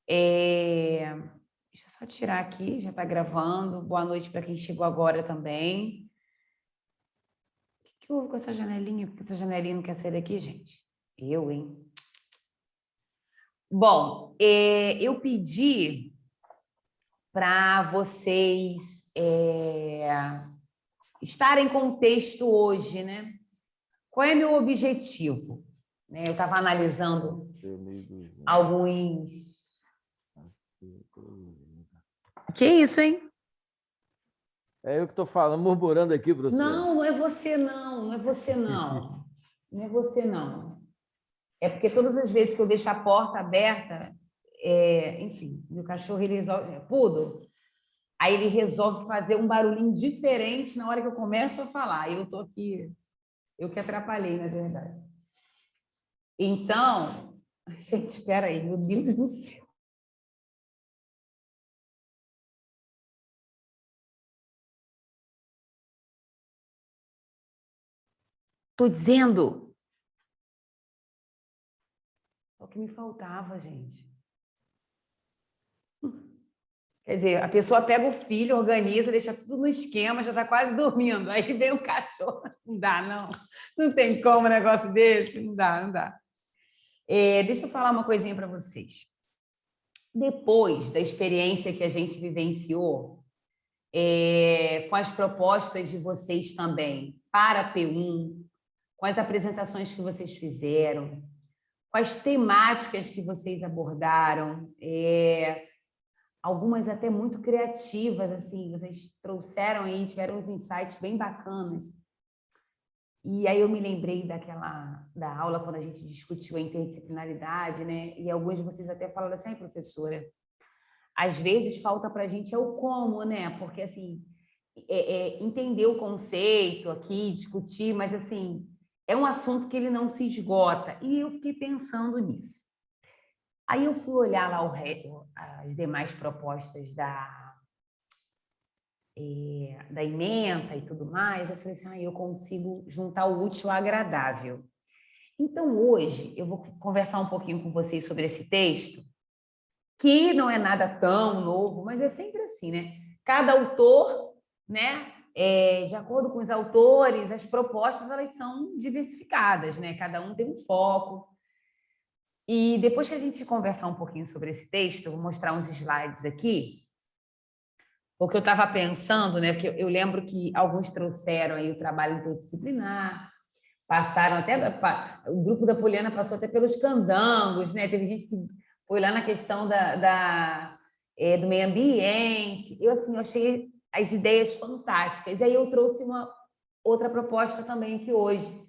Deixa eu só tirar aqui, já está gravando. Boa noite para quem chegou agora também. O que houve com essa janelinha? Porque essa janelinha não quer sair daqui, gente? Eu, hein? Bom, eu pedi para vocês estarem com o texto hoje, né? Qual é meu objetivo? Eu estava analisando alguns... Que isso, hein? É eu que estou falando, murmurando aqui, professor. Não, não é você não, não é você não. Não é você não. É porque todas as vezes que eu deixo a porta aberta, enfim, meu cachorro ele resolve... Poodle. Aí ele resolve fazer um barulhinho diferente na hora que eu começo a falar. Eu estou aqui, eu que atrapalhei, na verdade. Então, gente, espera aí, meu Deus do céu. Estou dizendo. É o que me faltava, gente. Quer dizer, a pessoa pega o filho, organiza, deixa tudo no esquema, já está quase dormindo. Aí vem o cachorro. Não dá, não. Não tem como um negócio desse. Não dá, não dá. Deixa eu falar uma coisinha para vocês. Depois da experiência que a gente vivenciou, com as propostas de vocês também para a P1, com as apresentações que vocês fizeram, com as temáticas que vocês abordaram, algumas até muito criativas, assim, vocês trouxeram aí, tiveram uns insights bem bacanas. E aí eu me lembrei da aula quando a gente discutiu a interdisciplinaridade, né? E alguns de vocês até falaram assim, professora, às vezes falta para a gente o como, né? Porque, assim, entender o conceito aqui, discutir, mas, assim, é um assunto que ele não se esgota. E eu fiquei pensando nisso. Aí eu fui olhar lá as demais propostas da ementa e tudo mais, eu falei assim, eu consigo juntar o útil ao agradável. Então, hoje, eu vou conversar um pouquinho com vocês sobre esse texto, que não é nada tão novo, mas é sempre assim, né? Cada autor, né? De acordo com os autores, as propostas elas são diversificadas, né? Cada um tem um foco. E depois que a gente conversar um pouquinho sobre esse texto, eu vou mostrar uns slides aqui, porque eu estava pensando, né? Porque eu lembro que alguns trouxeram aí o trabalho interdisciplinar, passaram até... O grupo da Poliana passou até pelos candangos, né? Teve gente que foi lá na questão do meio ambiente. Eu, assim, eu achei as ideias fantásticas. E aí eu trouxe uma outra proposta também aqui hoje.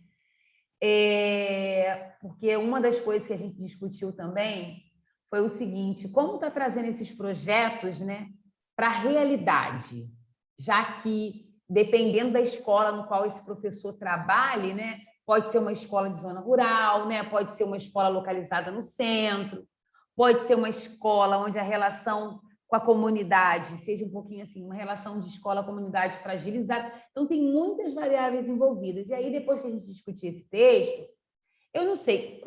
Porque uma das coisas que a gente discutiu também foi o seguinte, como está trazendo esses projetos, né, para a realidade, já que, dependendo da escola no qual esse professor trabalhe, né, pode ser uma escola de zona rural, né, pode ser uma escola localizada no centro, pode ser uma escola onde a relação com a comunidade seja um pouquinho assim, uma relação de escola-comunidade fragilizada. Então, tem muitas variáveis envolvidas. E aí, depois que a gente discutir esse texto, eu não sei,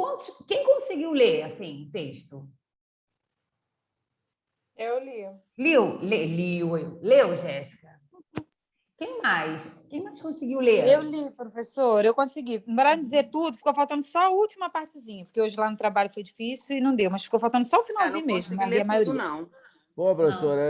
quem conseguiu ler, assim, o texto? Eu li. Leu, Jéssica? Quem mais? Quem mais conseguiu ler? Eu li, professor, eu consegui. Para dizer tudo, ficou faltando só a última partezinha, porque hoje lá no trabalho foi difícil e não deu, mas ficou faltando só o finalzinho mesmo, não li a maioria. Não. Pô, professora,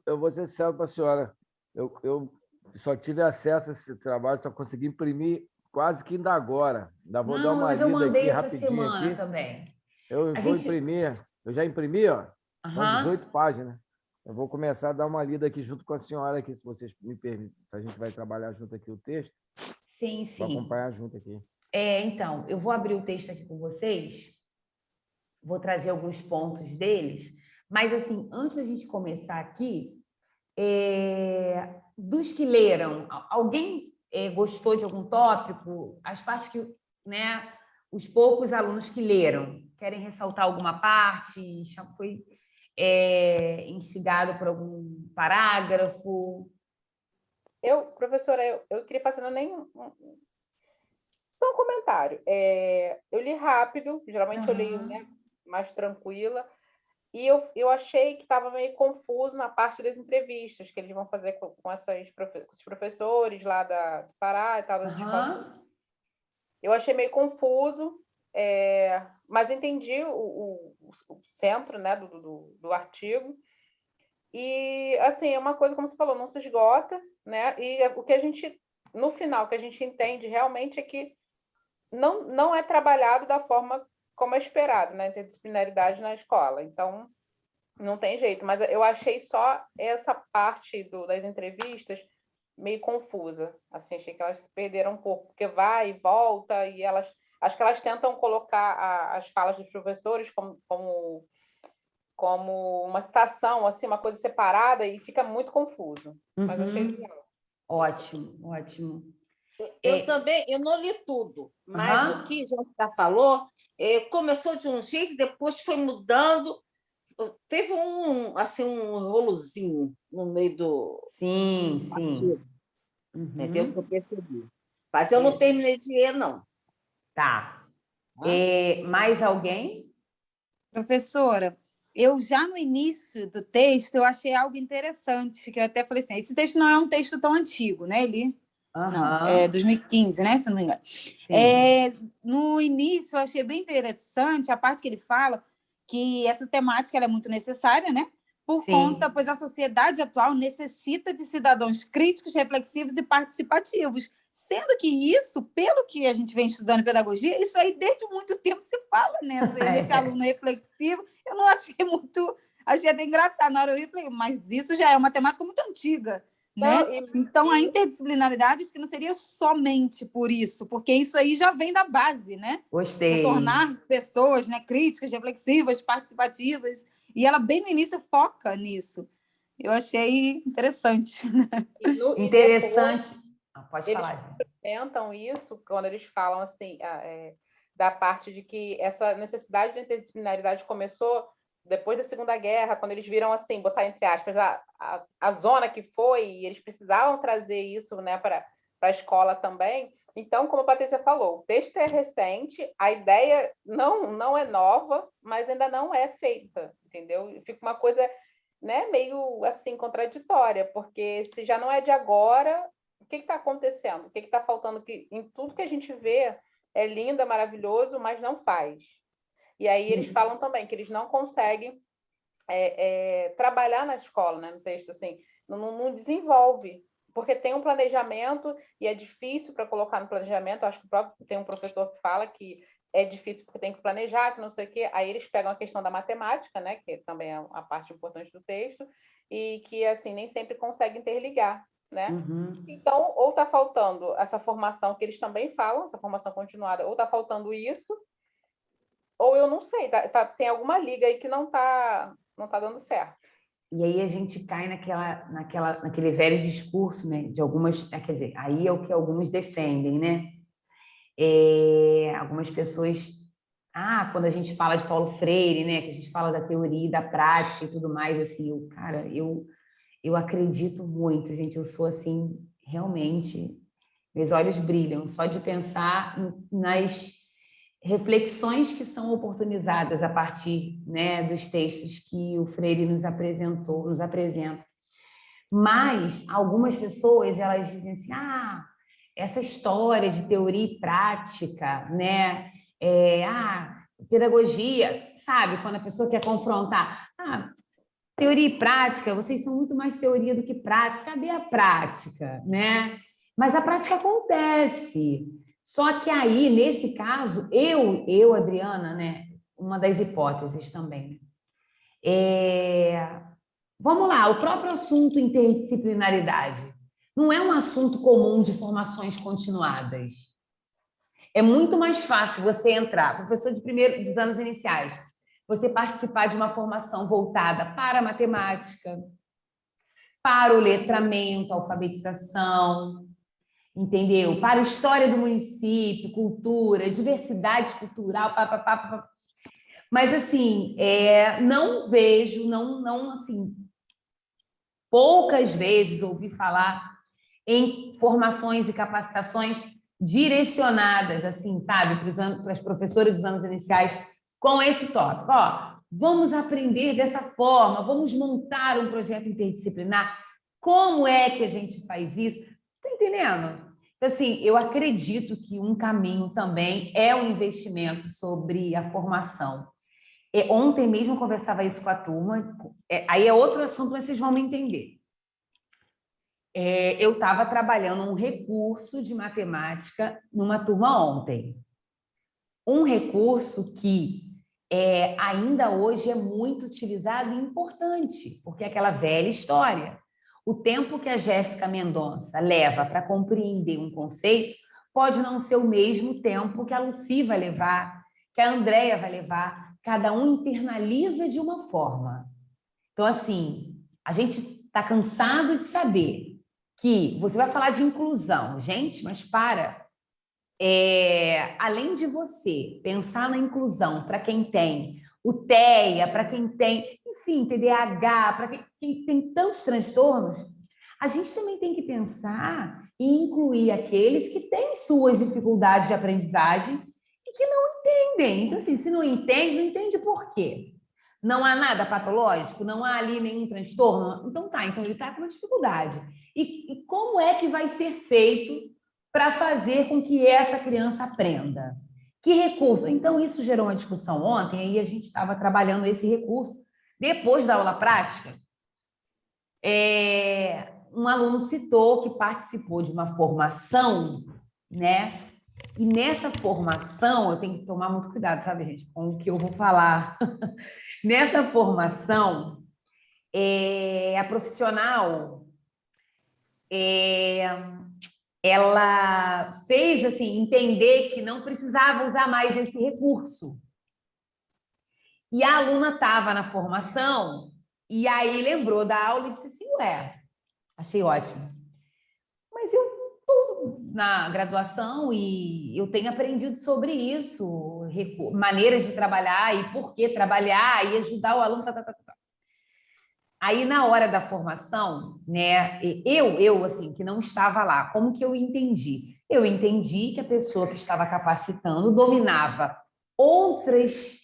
eu vou ser sincero para a senhora. Eu só tive acesso a esse trabalho, só consegui imprimir quase que ainda agora. Ainda vou dar uma mas eu lida mandei aqui essa rapidinho semana aqui. também. Eu vou imprimir. Eu já imprimi, ó. São 18 páginas. Eu vou começar a dar uma lida aqui junto com a senhora aqui, se vocês me permitem, se a gente vai trabalhar junto aqui o texto. Sim. Vou acompanhar junto aqui. Então, eu vou abrir o texto aqui com vocês, vou trazer alguns pontos deles, mas, assim, antes da gente começar aqui, dos que leram, alguém gostou de algum tópico? As partes que, né, os poucos alunos que leram, querem ressaltar alguma parte? Já foi instigado por algum parágrafo? Professora, eu queria fazer só um comentário. Eu li rápido, geralmente eu leio, né, mais tranquila. E eu achei que estava meio confuso na parte das entrevistas que eles vão fazer com os professores lá do Pará e tal, das escolas. Eu achei meio confuso, mas entendi o centro, né, do artigo. E, assim, é uma coisa, como você falou, não se esgota, né? E o que a gente, no final, que a gente entende realmente é que não é trabalhado da forma como é esperado, né? Interdisciplinaridade na escola. Então, não tem jeito. Mas eu achei só essa parte das entrevistas meio confusa. Assim, achei que elas se perderam um pouco, porque vai e volta, e acho que elas tentam colocar as falas dos professores como uma citação, assim, uma coisa separada, e fica muito confuso. Mas achei legal. Ótimo, ótimo. Eu também, eu não li tudo, mas o que já falou, começou de um jeito, depois foi mudando, teve assim, um rolozinho no meio do Sim. artigo, entendeu? Que eu percebi. Mas eu não terminei de ler, não. Tá. Mais alguém? Professora, eu já no início do texto eu achei algo interessante, que eu até falei assim, esse texto não é um texto tão antigo, né? Não, é 2015, né? Se não me engano. No início eu achei bem interessante a parte que ele fala que essa temática ela é muito necessária, né? Por conta, pois a sociedade atual necessita de cidadãos críticos, reflexivos e participativos. Sendo que isso, pelo que a gente vem estudando em pedagogia, isso aí desde muito tempo se fala nesse aluno reflexivo. Eu não achei muito... Achei até engraçado. Na hora eu falei, mas isso já é uma temática muito antiga, né? Então, a interdisciplinaridade acho que não seria somente por isso, porque isso aí já vem da base, né? Gostei. Se tornar pessoas, né, críticas, reflexivas, participativas. E ela, bem no início, foca nisso. Eu achei interessante. Interessante. Pode eles falar, apresentam isso quando eles falam assim, da parte de que essa necessidade de interdisciplinaridade começou depois da Segunda Guerra, quando eles viram, assim, botar entre aspas, a zona que foi, e eles precisavam trazer isso, né, para a escola também. Então, como a Patrícia falou, o texto é recente, a ideia não é nova, mas ainda não é feita, entendeu? Fica uma coisa, né, meio assim contraditória, porque se já não é de agora, o que está acontecendo? O que está faltando? Que em tudo que a gente vê é lindo, é maravilhoso, mas não faz. E aí eles falam também que eles não conseguem trabalhar na escola, né, no texto, assim, não desenvolve, porque tem um planejamento e é difícil para colocar no planejamento. Acho que tem um professor que fala que é difícil porque tem que planejar, que não sei o quê. Aí eles pegam a questão da matemática, né, que também é a parte importante do texto, e que, assim, nem sempre consegue interligar, né? Então, ou está faltando essa formação que eles também falam, essa formação continuada, ou está faltando isso, ou eu não sei, tem alguma liga aí que não tá dando certo. E aí a gente cai naquele velho discurso, né, de algumas, quer dizer, aí é o que alguns defendem, né? Algumas pessoas, quando a gente fala de Paulo Freire, né, que a gente fala da teoria e da prática e tudo mais, assim, eu acredito muito, gente, eu sou assim, realmente, meus olhos brilham só de pensar nas reflexões que são oportunizadas a partir, né, dos textos que o Freire nos apresenta. Mas algumas pessoas, elas dizem assim, essa história de teoria e prática, né, pedagogia, sabe, quando a pessoa quer confrontar, teoria e prática, vocês são muito mais teoria do que prática, cadê a prática, né? Mas a prática acontece. Só que aí, nesse caso, Adriana, né, uma das hipóteses também. Vamos lá, o próprio assunto interdisciplinaridade não é um assunto comum de formações continuadas. É muito mais fácil você entrar, professor dos anos iniciais, você participar de uma formação voltada para a matemática, para o letramento, alfabetização, entendeu? Para a história do município, cultura, diversidade cultural, Mas, assim, não vejo, assim, poucas vezes ouvi falar em formações e capacitações direcionadas, assim, sabe, para as professoras dos anos iniciais, com esse tópico. Vamos aprender dessa forma, vamos montar um projeto interdisciplinar. Como é que a gente faz isso? Está entendendo? Então, assim, eu acredito que um caminho também é o investimento sobre a formação. Ontem mesmo eu conversava isso com a turma, aí é outro assunto, mas vocês vão me entender. Eu estava trabalhando um recurso de matemática numa turma ontem. Um recurso que ainda hoje é muito utilizado e importante, porque é aquela velha história. O tempo que a Jéssica Mendonça leva para compreender um conceito pode não ser o mesmo tempo que a Lucy vai levar, que a Andréia vai levar. Cada um internaliza de uma forma. Então, assim, a gente está cansado de saber que você vai falar de inclusão. Gente, mas para. Além de você pensar na inclusão para quem tem o TEA, para quem tem, enfim, TDAH, para quem tem tantos transtornos, a gente também tem que pensar em incluir aqueles que têm suas dificuldades de aprendizagem e que não entendem. Então, assim, se não entende por quê? Não há nada patológico? Não há ali nenhum transtorno? Então tá, então ele está com uma dificuldade. E como é que vai ser feito para fazer com que essa criança aprenda? Que recurso? Então, isso gerou uma discussão ontem, aí a gente estava trabalhando esse recurso. Depois da aula prática, um aluno citou que participou de uma formação, né? E nessa formação, eu tenho que tomar muito cuidado, sabe, gente, com o que eu vou falar. Nessa formação, a profissional ela fez assim entender que não precisava usar mais esse recurso. E a aluna estava na formação e aí lembrou da aula e disse assim, ué, achei ótimo. Mas eu estou na graduação e eu tenho aprendido sobre isso, maneiras de trabalhar e por que trabalhar e ajudar o aluno. Aí, na hora da formação, né, eu assim, que não estava lá, como que eu entendi? Eu entendi que a pessoa que estava capacitando dominava outras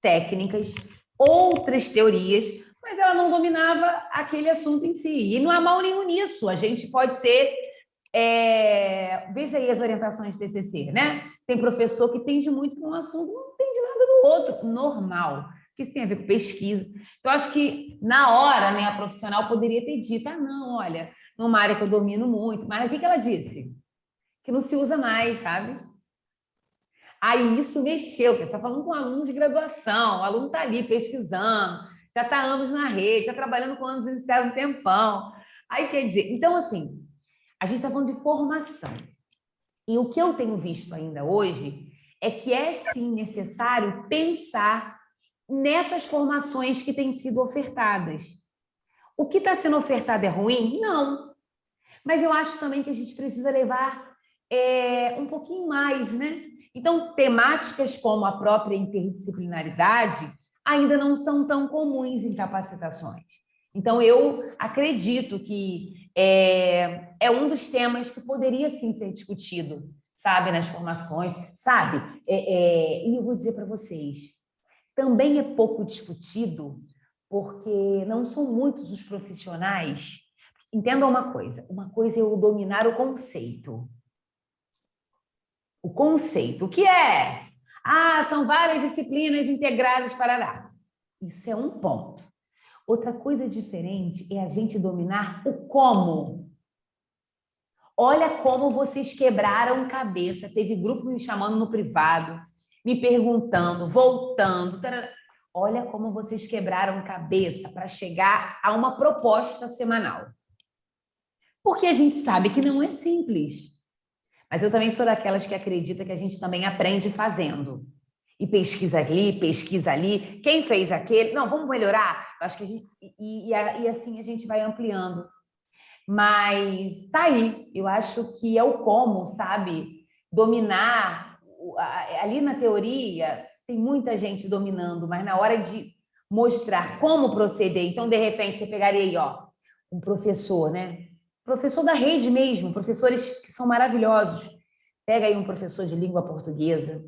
técnicas, outras teorias, mas ela não dominava aquele assunto em si. E não há mal nenhum nisso. A gente pode ser... veja aí as orientações de TCC, né? Tem professor que entende muito com um assunto, não entende nada do outro. Normal. Que isso tem a ver com pesquisa. Então, acho que, na hora, né, a profissional poderia ter dito, não, olha, numa área que eu domino muito, mas o que ela disse? Que não se usa mais, sabe? Aí isso mexeu, porque você está falando com um aluno de graduação, o aluno está ali pesquisando, já está anos na rede, está trabalhando com anos iniciais um tempão. Aí, quer dizer, então, assim, a gente está falando de formação. E o que eu tenho visto ainda hoje é que é, sim, necessário pensar nessas formações que têm sido ofertadas. O que está sendo ofertado é ruim? Não. Mas eu acho também que a gente precisa levar um pouquinho mais, né? Então, temáticas como a própria interdisciplinaridade ainda não são tão comuns em capacitações. Então, eu acredito que é um dos temas que poderia, sim, ser discutido, sabe, nas formações, sabe? E eu vou dizer para vocês, também é pouco discutido porque não são muitos os profissionais. Entendam uma coisa é eu dominar o conceito. O conceito, o que é? São várias disciplinas integradas, parará. Isso é um ponto. Outra coisa diferente é a gente dominar o como. Olha como vocês quebraram cabeça. Teve grupo me chamando no privado, me perguntando, voltando. Tarará. Olha como vocês quebraram cabeça para chegar a uma proposta semanal. Porque a gente sabe que não é simples. Mas eu também sou daquelas que acredita que a gente também aprende fazendo. E pesquisa ali. Quem fez aquele? Não, vamos melhorar? Acho que a gente... E assim a gente vai ampliando. Mas tá aí. Eu acho que é o como, sabe? Dominar. Ali na teoria, tem muita gente dominando, mas na hora de mostrar como proceder, então, de repente, você pegaria aí, um professor, né? Professor da rede mesmo, professores que são maravilhosos. Pega aí um professor de língua portuguesa,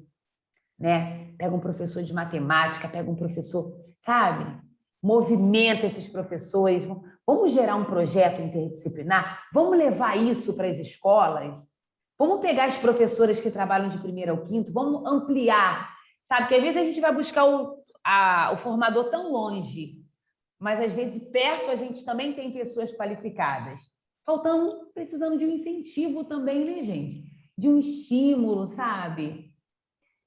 né? Pega um professor de matemática, pega um professor sabe? Movimenta esses professores. Vamos gerar um projeto interdisciplinar? Vamos levar isso para as escolas? Vamos pegar as professoras que trabalham de 1º ao 5º, vamos ampliar, sabe? Porque às vezes a gente vai buscar o formador tão longe, mas às vezes perto a gente também tem pessoas qualificadas. Precisando de um incentivo também, né, gente? De um estímulo, sabe?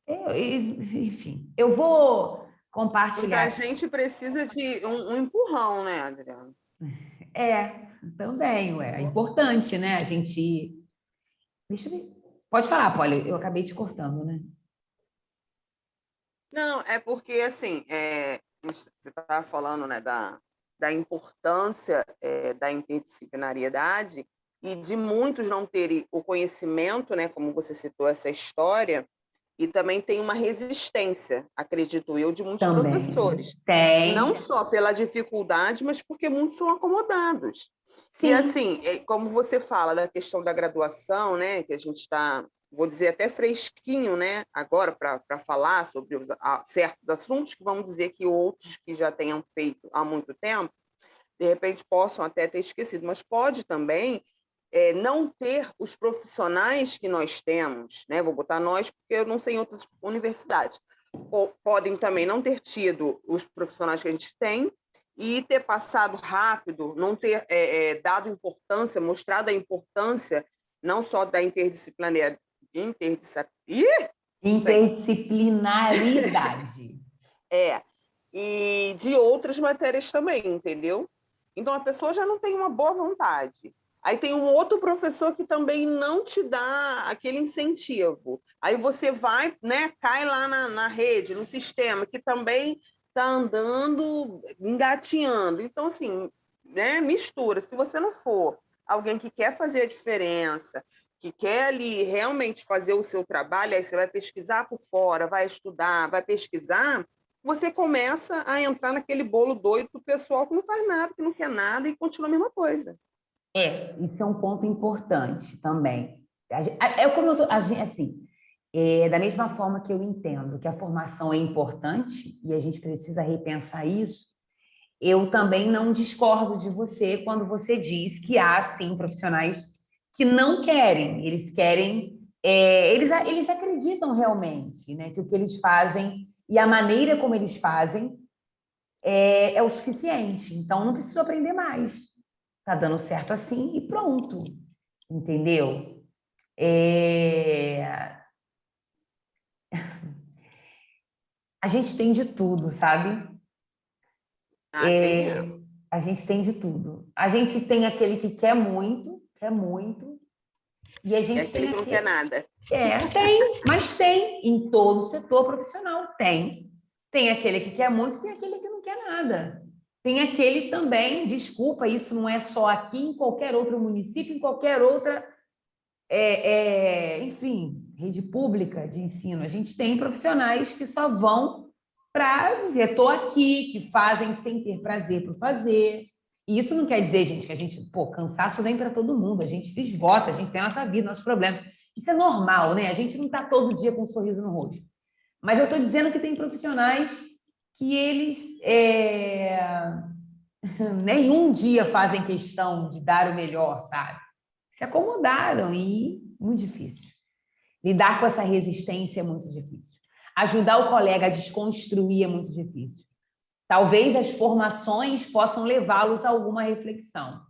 Enfim, eu vou compartilhar. Porque a gente precisa de um empurrão, né, Adriana? Também, é importante, né? A gente... Deixa eu ver. Pode falar, Polly, eu acabei te cortando, né? Não, é porque, assim, você estava falando, né, da importância da interdisciplinariedade e de muitos não terem o conhecimento, né, como você citou essa história, e também tem uma resistência, acredito eu, de muitos professores. Tem. Não só pela dificuldade, mas porque muitos são acomodados. Sim. E, assim, como você fala da questão da graduação, né, que a gente está, vou dizer, até fresquinho, né, agora, para falar sobre certos assuntos, que vamos dizer que outros que já tenham feito há muito tempo, de repente possam até ter esquecido, mas pode também não ter os profissionais que nós temos, né? Vou botar nós, porque eu não sei em outras universidades. Podem também não ter tido os profissionais que a gente tem e ter passado rápido, não ter dado importância, mostrado a importância não só da interdisciplinaridade, e de outras matérias também, entendeu? Então, a pessoa já não tem uma boa vontade. Aí tem um outro professor que também não te dá aquele incentivo. Aí você vai, né, cai lá na rede, no sistema, que também está andando, engatinhando. Então, assim, né, mistura. Se você não for alguém que quer fazer a diferença, que quer ali realmente fazer o seu trabalho, aí você vai pesquisar por fora, vai estudar, vai pesquisar, você começa a entrar naquele bolo doido do pessoal que não faz nada, que não quer nada e continua a mesma coisa. Isso é um ponto importante também. Da mesma forma que eu entendo que a formação é importante e a gente precisa repensar isso, eu também não discordo de você quando você diz que há, sim, profissionais que não querem, eles querem, eles acreditam realmente, né, que o que eles fazem e a maneira como eles fazem é o suficiente. Então, não preciso aprender mais. Está dando certo assim e pronto, entendeu? A gente tem de tudo, sabe? A gente tem de tudo. A gente tem aquele que quer muito, e a gente tem aquele que não quer nada. Mas tem em todo setor profissional, tem. Tem aquele que quer muito, tem aquele que não quer nada. Tem aquele também, desculpa, isso não é só aqui, em qualquer outro município, em qualquer outra, enfim, rede pública de ensino. A gente tem profissionais que só vão para dizer, estou aqui, que fazem sem ter prazer por fazer. E isso não quer dizer, gente, que a gente, cansaço vem para todo mundo, a gente se esgota, a gente tem a nossa vida, nossos problemas. Isso é normal, né? A gente não está todo dia com um sorriso no rosto. Mas eu estou dizendo que tem profissionais que eles nenhum dia fazem questão de dar o melhor, sabe? Se acomodaram e muito difícil. Lidar com essa resistência é muito difícil. Ajudar o colega a desconstruir é muito difícil. Talvez as formações possam levá-los a alguma reflexão.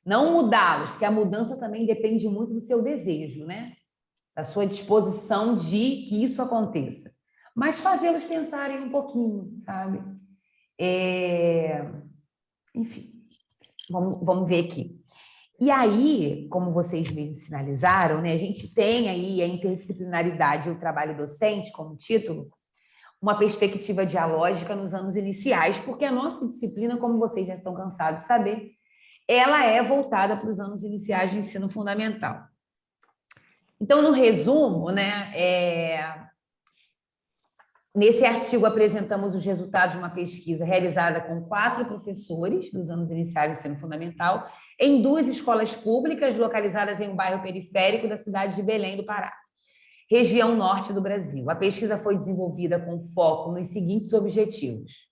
Não mudá-los, porque a mudança também depende muito do seu desejo, né? Da sua disposição de que isso aconteça. Mas fazê-los pensarem um pouquinho, sabe? Enfim, vamos ver aqui. E aí, como vocês mesmos sinalizaram, né, a gente tem aí a interdisciplinaridade e o trabalho docente como título, uma perspectiva dialógica nos anos iniciais, porque a nossa disciplina, como vocês já estão cansados de saber, ela é voltada para os anos iniciais de ensino fundamental. Então, no resumo, né, nesse artigo apresentamos os resultados de uma pesquisa realizada com 4 professores dos anos iniciais de ensino fundamental em 2 escolas públicas localizadas em um bairro periférico da cidade de Belém do Pará, região norte do Brasil. A pesquisa foi desenvolvida com foco nos seguintes objetivos: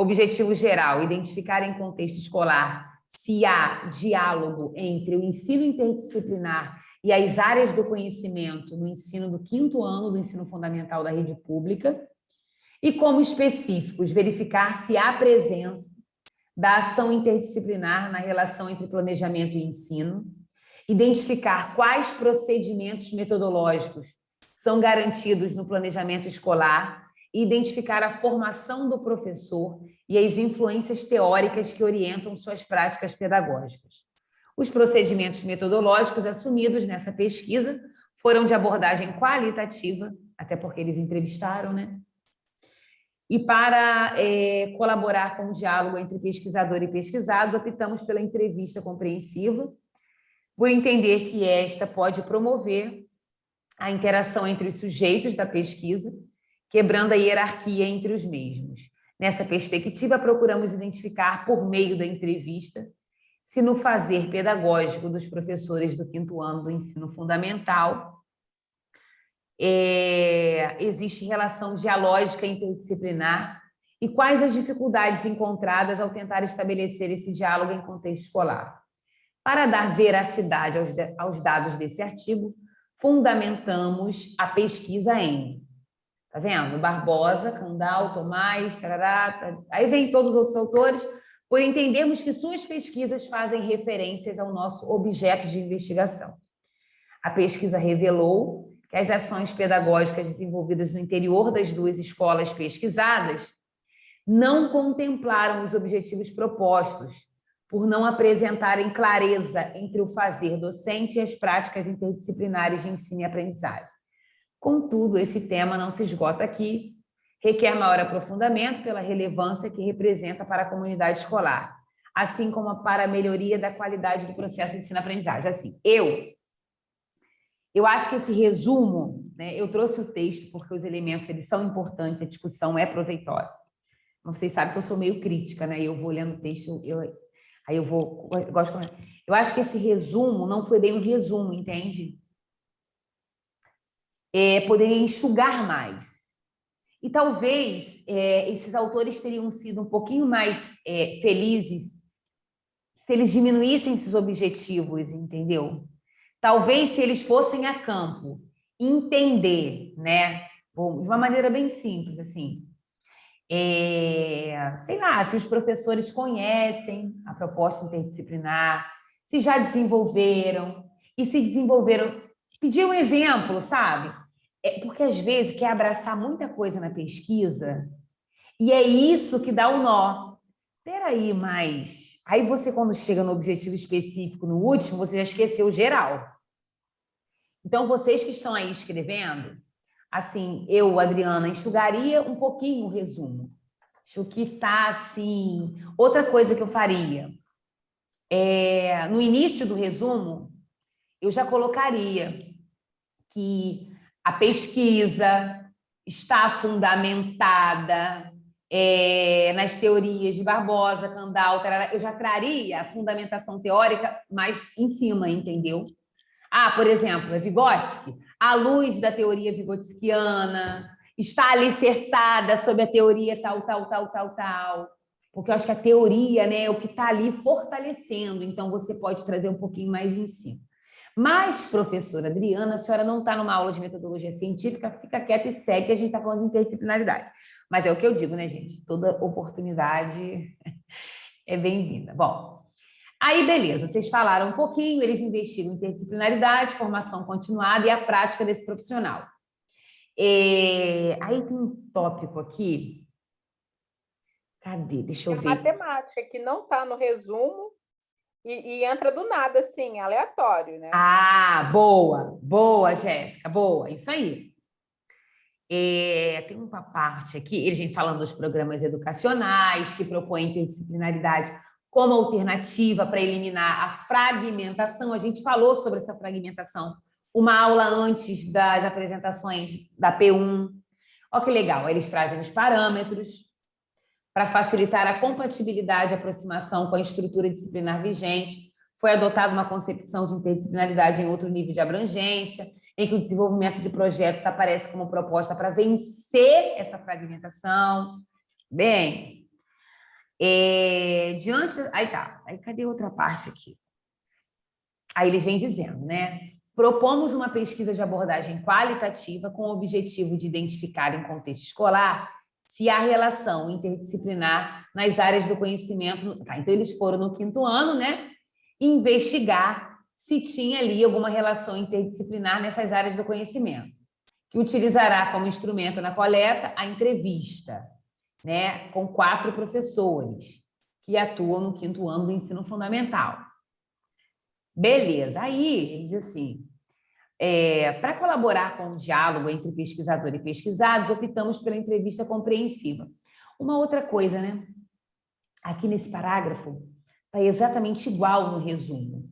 Objetivo geral, identificar em contexto escolar se há diálogo entre o ensino interdisciplinar e as áreas do conhecimento no ensino do 5º ano do ensino fundamental da rede pública. E, como específicos, verificar se há presença da ação interdisciplinar na relação entre planejamento e ensino, identificar quais procedimentos metodológicos são garantidos no planejamento escolar e identificar a formação do professor e as influências teóricas que orientam suas práticas pedagógicas. Os procedimentos metodológicos assumidos nessa pesquisa foram de abordagem qualitativa, até porque eles entrevistaram, né? E para colaborar com o diálogo entre pesquisador e pesquisados, optamos pela entrevista compreensiva, por entender que esta pode promover a interação entre os sujeitos da pesquisa, quebrando a hierarquia entre os mesmos. Nessa perspectiva, procuramos identificar, por meio da entrevista, se no fazer pedagógico dos professores do 5º ano do ensino fundamental existe relação dialógica interdisciplinar e quais as dificuldades encontradas ao tentar estabelecer esse diálogo em contexto escolar. Para dar veracidade aos dados desse artigo, fundamentamos a pesquisa em... Tá vendo? Barbosa, Candal, Tomás, tarará, aí vem todos os outros autores, por entendermos que suas pesquisas fazem referências ao nosso objeto de investigação. A pesquisa revelou que as ações pedagógicas desenvolvidas no interior das 2 escolas pesquisadas não contemplaram os objetivos propostos, por não apresentarem clareza entre o fazer docente e as práticas interdisciplinares de ensino e aprendizagem. Contudo, esse tema não se esgota aqui, requer maior aprofundamento pela relevância que representa para a comunidade escolar, assim como para a melhoria da qualidade do processo de ensino-aprendizagem. Assim, eu acho que esse resumo, né, eu trouxe o texto porque os elementos eles são importantes, a discussão é proveitosa. Vocês sabem que eu sou meio crítica, né? Eu vou lendo o texto, eu acho que esse resumo não foi bem um resumo, entende? Poderia enxugar mais. E talvez esses autores teriam sido um pouquinho mais felizes se eles diminuíssem esses objetivos, entendeu? Talvez se eles fossem a campo, entender, né? Bom, de uma maneira bem simples, assim. Sei lá, se os professores conhecem a proposta interdisciplinar, se já desenvolveram, e se desenvolveram, pedir um exemplo, sabe? Porque às vezes quer abraçar muita coisa na pesquisa, e é isso que dá o nó. Peraí, mas... Aí você, quando chega no objetivo específico, no último, você já esqueceu geral. Então, vocês que estão aí escrevendo, assim, eu, Adriana, enxugaria um pouquinho o resumo. Acho que está, assim... Outra coisa que eu faria, no início do resumo, eu já colocaria que a pesquisa está fundamentada nas teorias de Barbosa, Candal, eu já traria a fundamentação teórica mais em cima, entendeu? Por exemplo, Vygotsky, à luz da teoria vygotskiana, está alicerçada sobre a teoria tal. Porque eu acho que a teoria, né, é o que está ali fortalecendo, então você pode trazer um pouquinho mais em cima. Mas, professora Adriana, a senhora não está numa aula de metodologia científica, fica quieta e segue, que a gente está falando de interdisciplinaridade. Mas é o que eu digo, né, gente? Toda oportunidade é bem-vinda. Bom, aí beleza, vocês falaram um pouquinho, eles investigam interdisciplinaridade, formação continuada e a prática desse profissional. Aí tem um tópico aqui. Cadê? Deixa eu ver. Matemática, que não está no resumo e entra do nada, assim, aleatório, né? Boa, Jéssica, boa, isso aí. Tem uma parte aqui, eles vêm falando dos programas educacionais que propõem interdisciplinaridade como alternativa para eliminar a fragmentação. A gente falou sobre essa fragmentação, uma aula antes das apresentações da P1. Olha que legal, eles trazem os parâmetros para facilitar a compatibilidade e aproximação com a estrutura disciplinar vigente. Foi adotada uma concepção de interdisciplinaridade em outro nível de abrangência, em que o desenvolvimento de projetos aparece como proposta para vencer essa fragmentação. Bem, Aí tá. Aí cadê outra parte aqui? Aí eles vêm dizendo, né? Propomos uma pesquisa de abordagem qualitativa com o objetivo de identificar em contexto escolar se há relação interdisciplinar nas áreas do conhecimento. Tá, então, eles foram no 5º ano, né? Investigar se tinha ali alguma relação interdisciplinar nessas áreas do conhecimento, que utilizará como instrumento na coleta a entrevista, né? Com 4 professores que atuam no 5º ano do ensino fundamental. Beleza, aí ele diz assim, para colaborar com o diálogo entre pesquisador e pesquisados, optamos pela entrevista compreensiva. Uma outra coisa, né? Aqui nesse parágrafo, está exatamente igual no resumo.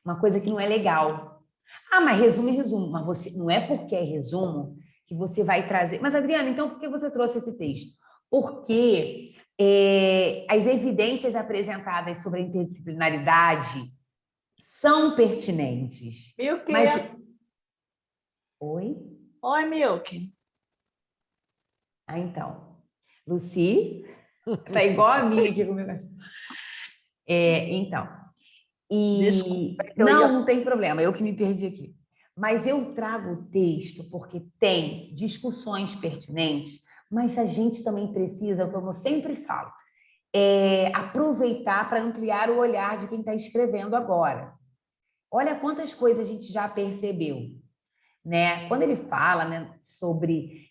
Uma coisa que não é legal. Ah, mas resumo é resumo. Mas você, não é porque é resumo que você vai trazer... Mas, Adriana, então por que você trouxe esse texto? Porque as evidências apresentadas sobre a interdisciplinaridade são pertinentes. Milk. Mas... Oi? Oi, Milk. Ah, então. Lucy, tá igual a minha aqui comigo. Então. Desculpa, não tem problema, eu que me perdi aqui. Mas eu trago o texto porque tem discussões pertinentes, mas a gente também precisa, como eu sempre falo, aproveitar para ampliar o olhar de quem está escrevendo agora. Olha quantas coisas a gente já percebeu, né? Quando ele fala, né, sobre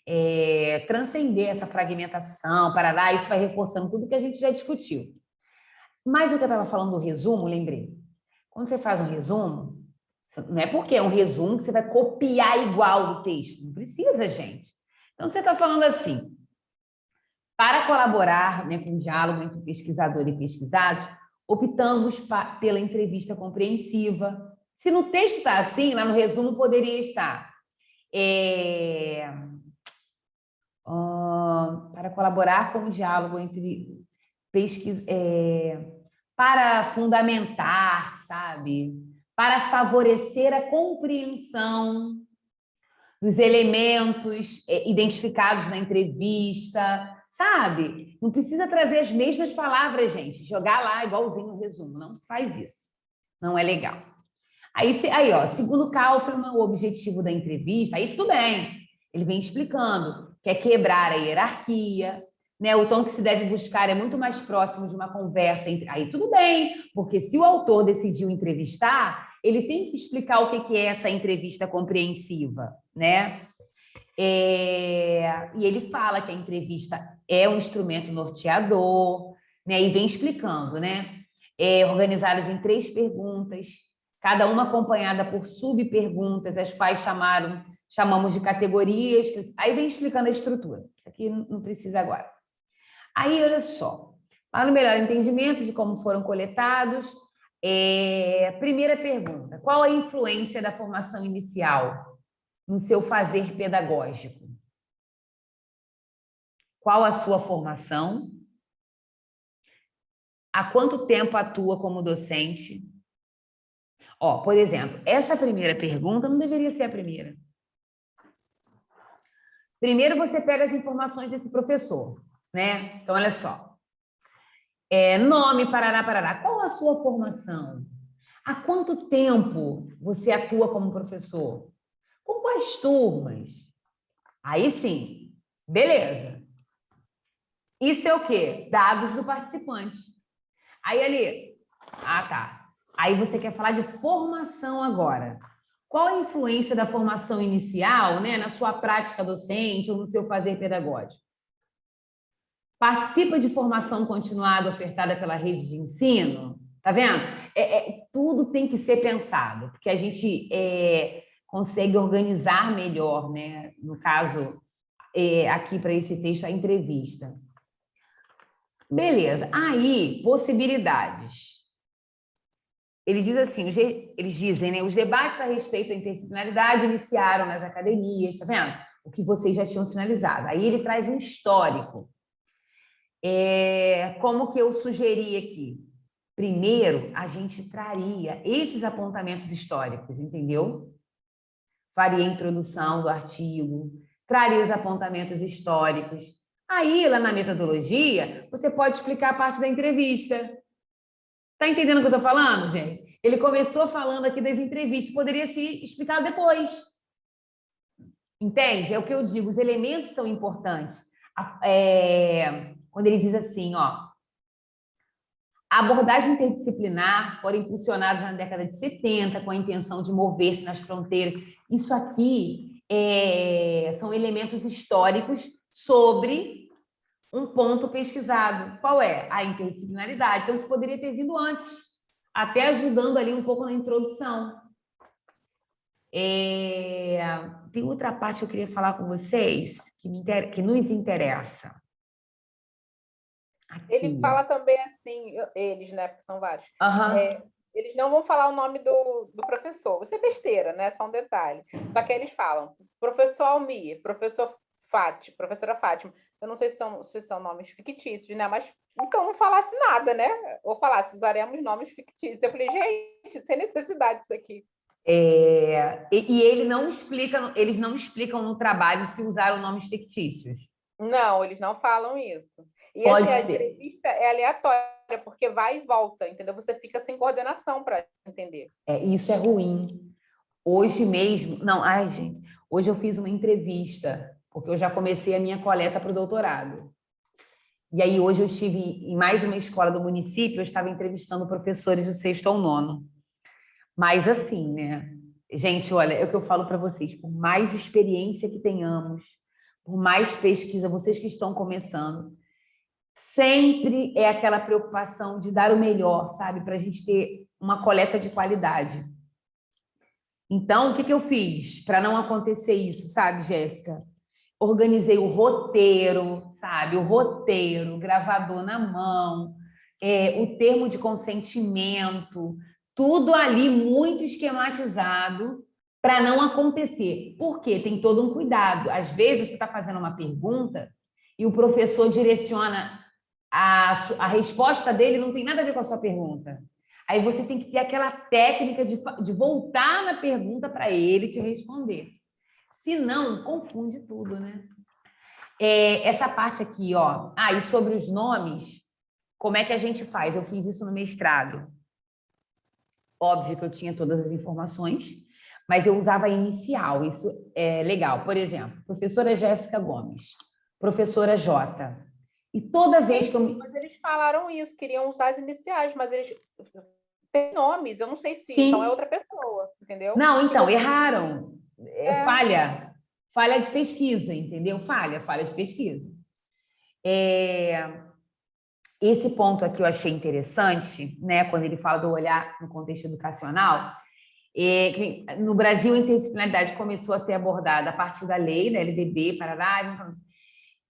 transcender essa fragmentação, parará, isso vai reforçando tudo que a gente já discutiu. Mas o que eu estava falando do resumo, lembrei. Quando você faz um resumo, não é porque é um resumo que você vai copiar igual o texto. Não precisa, gente. Então, você está falando assim, para colaborar, né, com o diálogo entre pesquisador e pesquisados, optamos pela entrevista compreensiva. Se no texto está assim, lá no resumo poderia estar. Para colaborar com o diálogo entre para fundamentar, sabe? Para favorecer a compreensão dos elementos identificados na entrevista, sabe? Não precisa trazer as mesmas palavras, gente. Jogar lá igualzinho no resumo. Não faz isso. Não é legal. Aí ó, segundo Kaufman, o objetivo da entrevista, aí tudo bem. Ele vem explicando que é quebrar a hierarquia, né? O tom que se deve buscar é muito mais próximo de uma conversa entre... Aí tudo bem, porque se o autor decidiu entrevistar, ele tem que explicar o que é essa entrevista compreensiva, né? E ele fala que a entrevista é um instrumento norteador, né? E vem explicando, né? Organizadas em 3 perguntas, cada uma acompanhada por subperguntas, as quais chamamos de categorias. Aí vem explicando a estrutura. Isso aqui não precisa agora. Aí, olha só, para o melhor entendimento de como foram coletados, primeira pergunta, qual a influência da formação inicial no seu fazer pedagógico? Qual a sua formação? Há quanto tempo atua como docente? Ó, por exemplo, essa primeira pergunta não deveria ser a primeira. Primeiro você pega as informações desse professor, né? Então, olha só. Nome, parará, parará. Qual a sua formação? Há quanto tempo você atua como professor? Com quais turmas? Aí sim, beleza. Isso é o quê? Dados do participante. Aí ali, tá. Aí você quer falar de formação agora. Qual a influência da formação inicial, né, na sua prática docente ou no seu fazer pedagógico? Participa de formação continuada ofertada pela rede de ensino? Tá vendo? Tudo tem que ser pensado, porque a gente consegue organizar melhor, né? No caso, aqui para esse texto, a entrevista. Beleza. Aí, possibilidades. Eles dizem, né? Os debates a respeito da interdisciplinaridade iniciaram nas academias, tá vendo? O que vocês já tinham sinalizado. Aí ele traz um histórico. Como que eu sugeri aqui? Primeiro, a gente traria esses apontamentos históricos, entendeu? Faria a introdução do artigo, traria os apontamentos históricos. Aí, lá na metodologia, você pode explicar a parte da entrevista. Tá entendendo o que eu estou falando, gente? Ele começou falando aqui das entrevistas, poderia se explicar depois. Entende? É o que eu digo, os elementos são importantes. Quando ele diz assim, ó, a abordagem interdisciplinar foram impulsionadas na década de 70 com a intenção de mover-se nas fronteiras. Isso aqui são elementos históricos sobre um ponto pesquisado. Qual é? A interdisciplinaridade. Então, isso poderia ter vindo antes, até ajudando ali um pouco na introdução. Tem outra parte que eu queria falar com vocês que nos interessa. Aqui. Ele fala também assim, eles, né, porque são vários. Uhum. Eles não vão falar o nome do professor. Isso é besteira, né? Só um detalhe. Só que eles falam professor Almir, professora Fátima. Eu não sei se são nomes fictícios, né? Mas então não falasse nada, né? Ou falasse, usaremos nomes fictícios. Eu falei, gente, sem necessidade disso aqui. E eles não explicam no trabalho se usaram nomes fictícios. Não, eles não falam isso. E Pode assim, ser. A entrevista é aleatória, porque vai e volta, entendeu? Você fica sem coordenação para entender. Isso é ruim. Hoje mesmo... Não, gente. Hoje eu fiz uma entrevista, porque eu já comecei a minha coleta para o doutorado. E aí hoje eu estive em mais uma escola do município, eu estava entrevistando professores do 6º ao 9º. Mas assim, né? Gente, olha, é o que eu falo para vocês, por mais experiência que tenhamos, por mais pesquisa, vocês que estão começando, sempre é aquela preocupação de dar o melhor, sabe? Para a gente ter uma coleta de qualidade. Então, o que eu fiz para não acontecer isso, sabe, Jéssica? Organizei o roteiro, sabe? O roteiro, gravador na mão, o termo de consentimento, tudo ali muito esquematizado para não acontecer. Por quê? Tem todo um cuidado. Às vezes você está fazendo uma pergunta e o professor direciona a resposta dele não tem nada a ver com a sua pergunta. Aí você tem que ter aquela técnica de voltar na pergunta para ele te responder. Senão, confunde tudo, né? Essa parte aqui, ó. E sobre os nomes, como é que a gente faz? Eu fiz isso no mestrado. Óbvio que eu tinha todas as informações, mas eu usava a inicial, isso é legal. Por exemplo, professora Jéssica Gomes, professora J. E toda vez que eu... Mas eles falaram isso, queriam usar as iniciais, mas eles têm nomes, eu não sei se então é outra pessoa, entendeu? Não, então, erraram. Falha de pesquisa, entendeu? Falha de pesquisa. Esse ponto aqui eu achei interessante, né, quando ele fala do olhar no contexto educacional. No Brasil, a interdisciplinaridade começou a ser abordada a partir da lei, da LDB, Parará,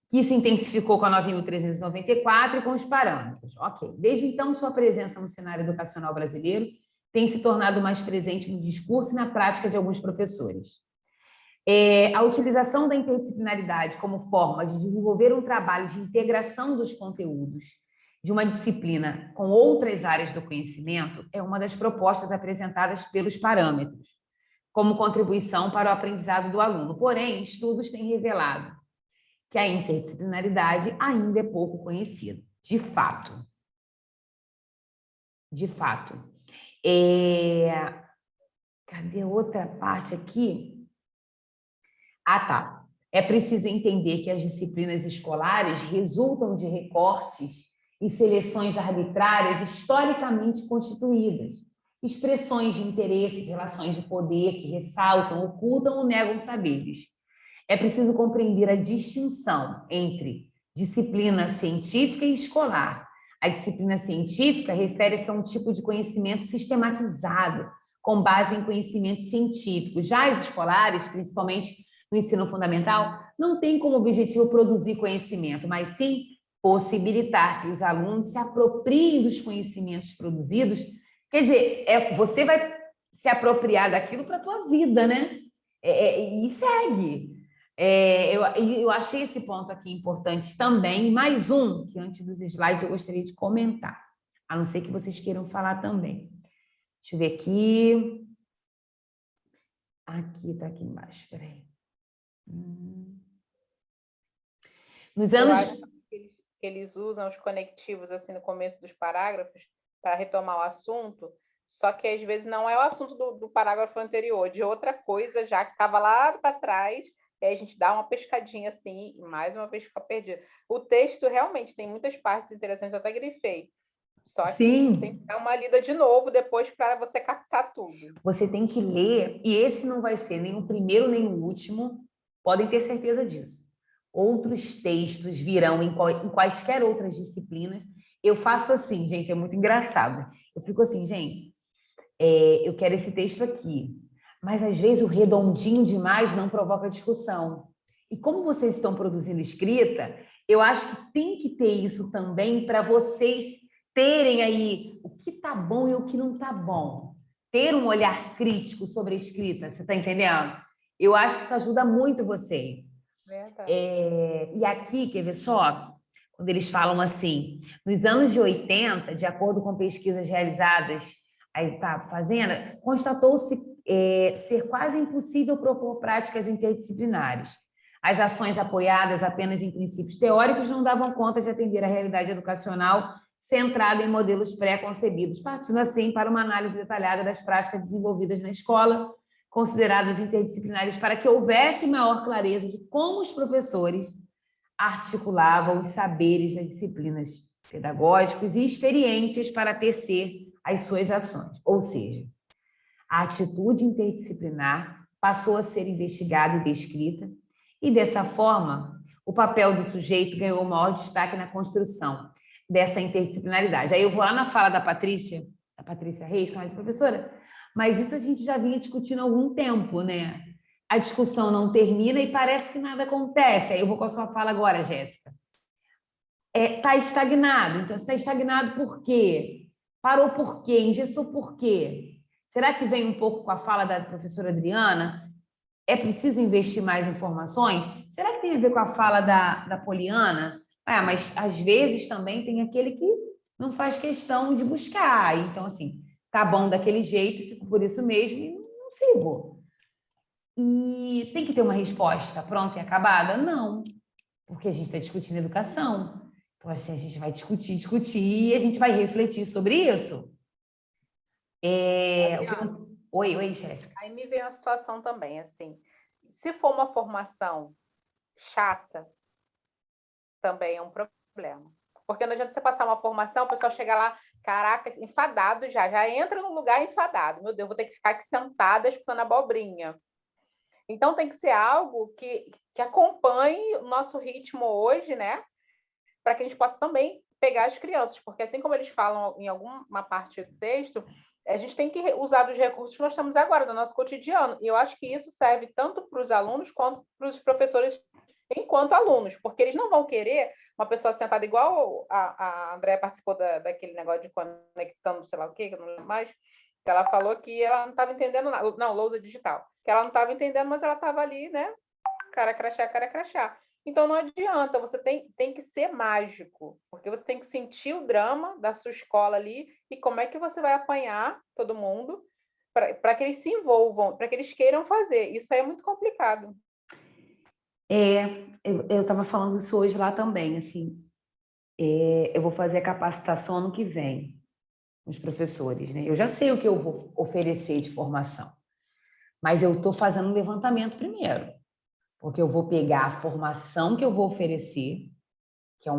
que se intensificou com a 9.394 e com os parâmetros. Ok. Desde então, sua presença no cenário educacional brasileiro tem se tornado mais presente no discurso e na prática de alguns professores. A utilização da interdisciplinaridade como forma de desenvolver um trabalho de integração dos conteúdos de uma disciplina com outras áreas do conhecimento é uma das propostas apresentadas pelos parâmetros, como contribuição para o aprendizado do aluno. Porém, estudos têm revelado que a interdisciplinaridade ainda é pouco conhecida, de fato. De fato. Cadê outra parte aqui? Tá. É preciso entender que as disciplinas escolares resultam de recortes e seleções arbitrárias historicamente constituídas, expressões de interesses, relações de poder que ressaltam, ocultam ou negam saberes. É preciso compreender a distinção entre disciplina científica e escolar. A disciplina científica refere-se a um tipo de conhecimento sistematizado, com base em conhecimento científico. Já as escolares, principalmente no ensino fundamental, não tem como objetivo produzir conhecimento, mas sim possibilitar que os alunos se apropriem dos conhecimentos produzidos. Quer dizer, você vai se apropriar daquilo para a tua vida, né? E segue. Eu achei esse ponto aqui importante também. Mais um, que antes dos slides eu gostaria de comentar, a não ser que vocês queiram falar também. Deixa eu ver aqui. Aqui, está aqui embaixo, espera aí. Nos Eu anos... acho que eles usam os conectivos assim no começo dos parágrafos para retomar o assunto, só que às vezes não é o assunto do parágrafo anterior, de outra coisa já que estava lá para trás, e aí a gente dá uma pescadinha assim, e mais uma vez fica perdido. O texto realmente tem muitas partes interessantes, eu até grifei, só que Sim. tem que dar uma lida de novo depois para você captar tudo. Você tem que ler, e esse não vai ser nem o primeiro nem o último, podem ter certeza disso. Outros textos virão em quaisquer outras disciplinas. Eu faço assim, gente, é muito engraçado. Eu fico assim, gente, eu quero esse texto aqui, mas às vezes o redondinho demais não provoca discussão. E como vocês estão produzindo escrita, eu acho que tem que ter isso também para vocês terem aí o que está bom e o que não está bom. Ter um olhar crítico sobre a escrita, você está entendendo? Eu acho que isso ajuda muito vocês. E aqui, quer ver só? Quando eles falam assim, nos anos de 80, de acordo com pesquisas realizadas aí tá, Fazenda, constatou-se ser quase impossível propor práticas interdisciplinares. As ações apoiadas apenas em princípios teóricos não davam conta de atender à realidade educacional centrada em modelos pré-concebidos, partindo assim para uma análise detalhada das práticas desenvolvidas na escola, consideradas interdisciplinares, para que houvesse maior clareza de como os professores articulavam os saberes das disciplinas pedagógicos e experiências para tecer as suas ações. Ou seja, a atitude interdisciplinar passou a ser investigada e descrita, e dessa forma, o papel do sujeito ganhou maior destaque na construção dessa interdisciplinaridade. Aí eu vou lá na fala da Patrícia Reis, que ela diz, professora, mas isso a gente já vinha discutindo há algum tempo, né? A discussão não termina e parece que nada acontece. Aí eu vou com a sua fala agora, Jéssica. Está estagnado. Então, está estagnado por quê? Parou por quê? Engessou por quê? Será que vem um pouco com a fala da professora Adriana? É preciso investir mais em informações? Será que tem a ver com a fala da Poliana? Mas às vezes também tem aquele que não faz questão de buscar. Então, assim, tá bom daquele jeito, fico por isso mesmo e não sigo. E tem que ter uma resposta pronta e acabada? Não, porque a gente está discutindo educação. Então, assim, a gente vai discutir e a gente vai refletir sobre isso. Oi, Jéssica. Aí me vem a situação também, assim, se for uma formação chata, também é um problema. Porque não adianta você passar uma formação, o pessoal chega lá, caraca, enfadado já entra no lugar enfadado. Meu Deus, vou ter que ficar aqui sentada escutando abobrinha. Então, tem que ser algo que acompanhe o nosso ritmo hoje, né? Para que a gente possa também pegar as crianças. Porque, assim como eles falam em alguma parte do texto, a gente tem que usar dos recursos que nós temos agora, do nosso cotidiano. E eu acho que isso serve tanto para os alunos quanto para os professores enquanto alunos, porque eles não vão querer uma pessoa sentada igual a Andréa participou daquele negócio de conectando, sei lá o quê, que eu não lembro mais, que ela falou que ela não estava entendendo nada, não, lousa digital, que ela não estava entendendo, mas ela estava ali, né, cara crachá. Então não adianta, você tem que ser mágico, porque você tem que sentir o drama da sua escola ali e como é que você vai apanhar todo mundo para que eles se envolvam, para que eles queiram fazer. Isso aí é muito complicado. Eu estava falando isso hoje lá também, assim, eu vou fazer a capacitação ano que vem, com os professores, né? Eu já sei o que eu vou oferecer de formação, mas eu estou fazendo um levantamento primeiro, porque eu vou pegar a formação que eu vou oferecer, que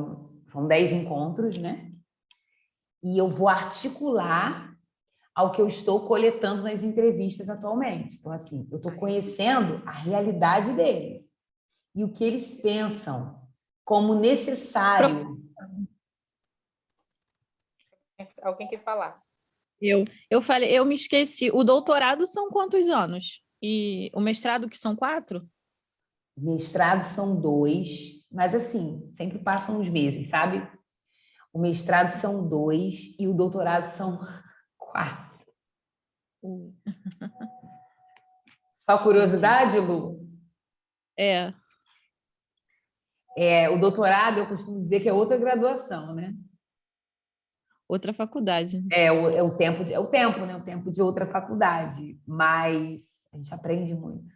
são 10 encontros, né? E eu vou articular ao que eu estou coletando nas entrevistas atualmente. Então, assim, eu estou conhecendo a realidade deles e o que eles pensam como necessário. Alguém quer falar? Eu me esqueci. O doutorado são quantos anos? E o mestrado, que são 4? Mestrado são 2, mas assim, sempre passam uns meses, sabe? O mestrado são 2 e o doutorado são 4. Só curiosidade, Lu? O doutorado, eu costumo dizer que é outra graduação, né? Outra faculdade. O tempo, né? O tempo de outra faculdade. Mas a gente aprende muito.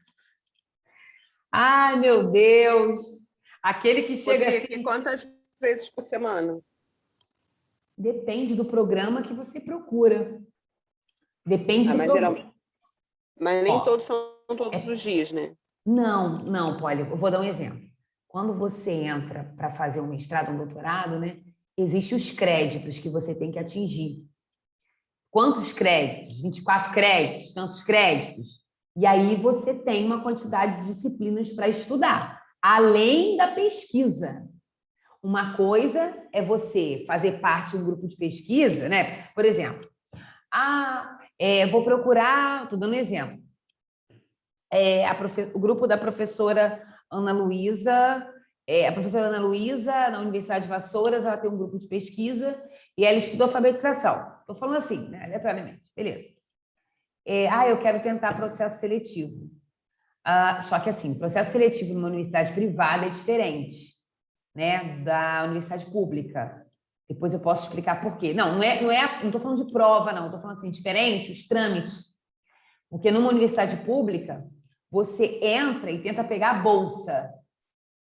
Ai, meu Deus! Aquele que chega assim... Quantas vezes por semana? Depende do programa que você procura. Depende do programa. Mas nem todos são todos os dias, né? Não, Polly, eu vou dar um exemplo. Quando você entra para fazer um mestrado, um doutorado, né, existem os créditos que você tem que atingir. Quantos créditos? 24 créditos, tantos créditos. E aí você tem uma quantidade de disciplinas para estudar, além da pesquisa. Uma coisa é você fazer parte de um grupo de pesquisa, né? Por exemplo, vou procurar, estou dando um exemplo, o grupo da professora Ana Luísa, a professora Ana Luísa, na Universidade de Vassouras, ela tem um grupo de pesquisa e ela estuda alfabetização. Estou falando assim, né, aleatoriamente, beleza. Eu quero tentar processo seletivo. Só que, assim, processo seletivo numa universidade privada é diferente, né, da universidade pública. Depois eu posso explicar por quê. Não estou falando de prova, não. Estou falando assim, diferente, os trâmites. Porque numa universidade pública, você entra e tenta pegar a bolsa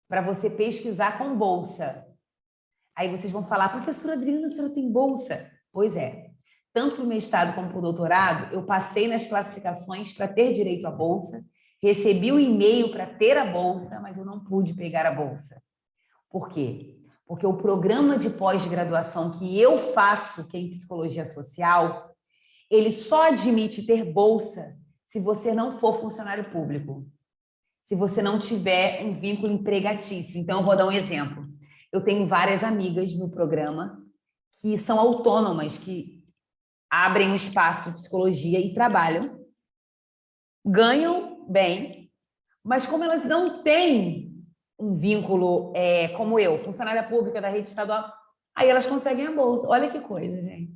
para você pesquisar com bolsa. Aí vocês vão falar, professora Adriana, a senhora tem bolsa? Pois é. Tanto para o mestrado como para o doutorado, eu passei nas classificações para ter direito à bolsa, recebi o e-mail para ter a bolsa, mas eu não pude pegar a bolsa. Por quê? Porque o programa de pós-graduação que eu faço, que é em psicologia social, ele só admite ter bolsa se você não for funcionário público, se você não tiver um vínculo empregatício. Então, eu vou dar um exemplo. Eu tenho várias amigas no programa que são autônomas, que abrem um espaço de psicologia e trabalham, ganham bem, mas como elas não têm um vínculo como eu, funcionária pública da rede estadual, aí elas conseguem a bolsa. Olha que coisa, gente.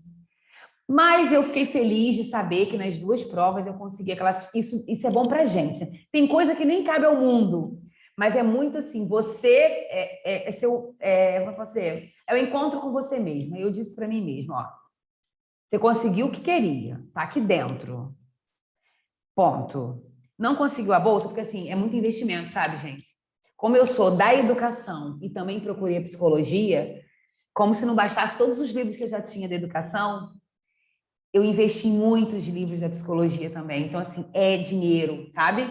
Mas eu fiquei feliz de saber que nas 2 provas eu consegui a classificação. Isso é bom para a gente. Tem coisa que nem cabe ao mundo, mas é muito assim, você como eu posso dizer? É o encontro com você mesma. Eu disse para mim mesma, ó, você conseguiu o que queria, tá aqui dentro. Ponto. Não conseguiu a bolsa, porque assim, é muito investimento, sabe, gente? Como eu sou da educação e também procurei a psicologia, como se não bastasse todos os livros que eu já tinha da educação, eu investi em muitos livros da psicologia também. Então, assim, é dinheiro, sabe?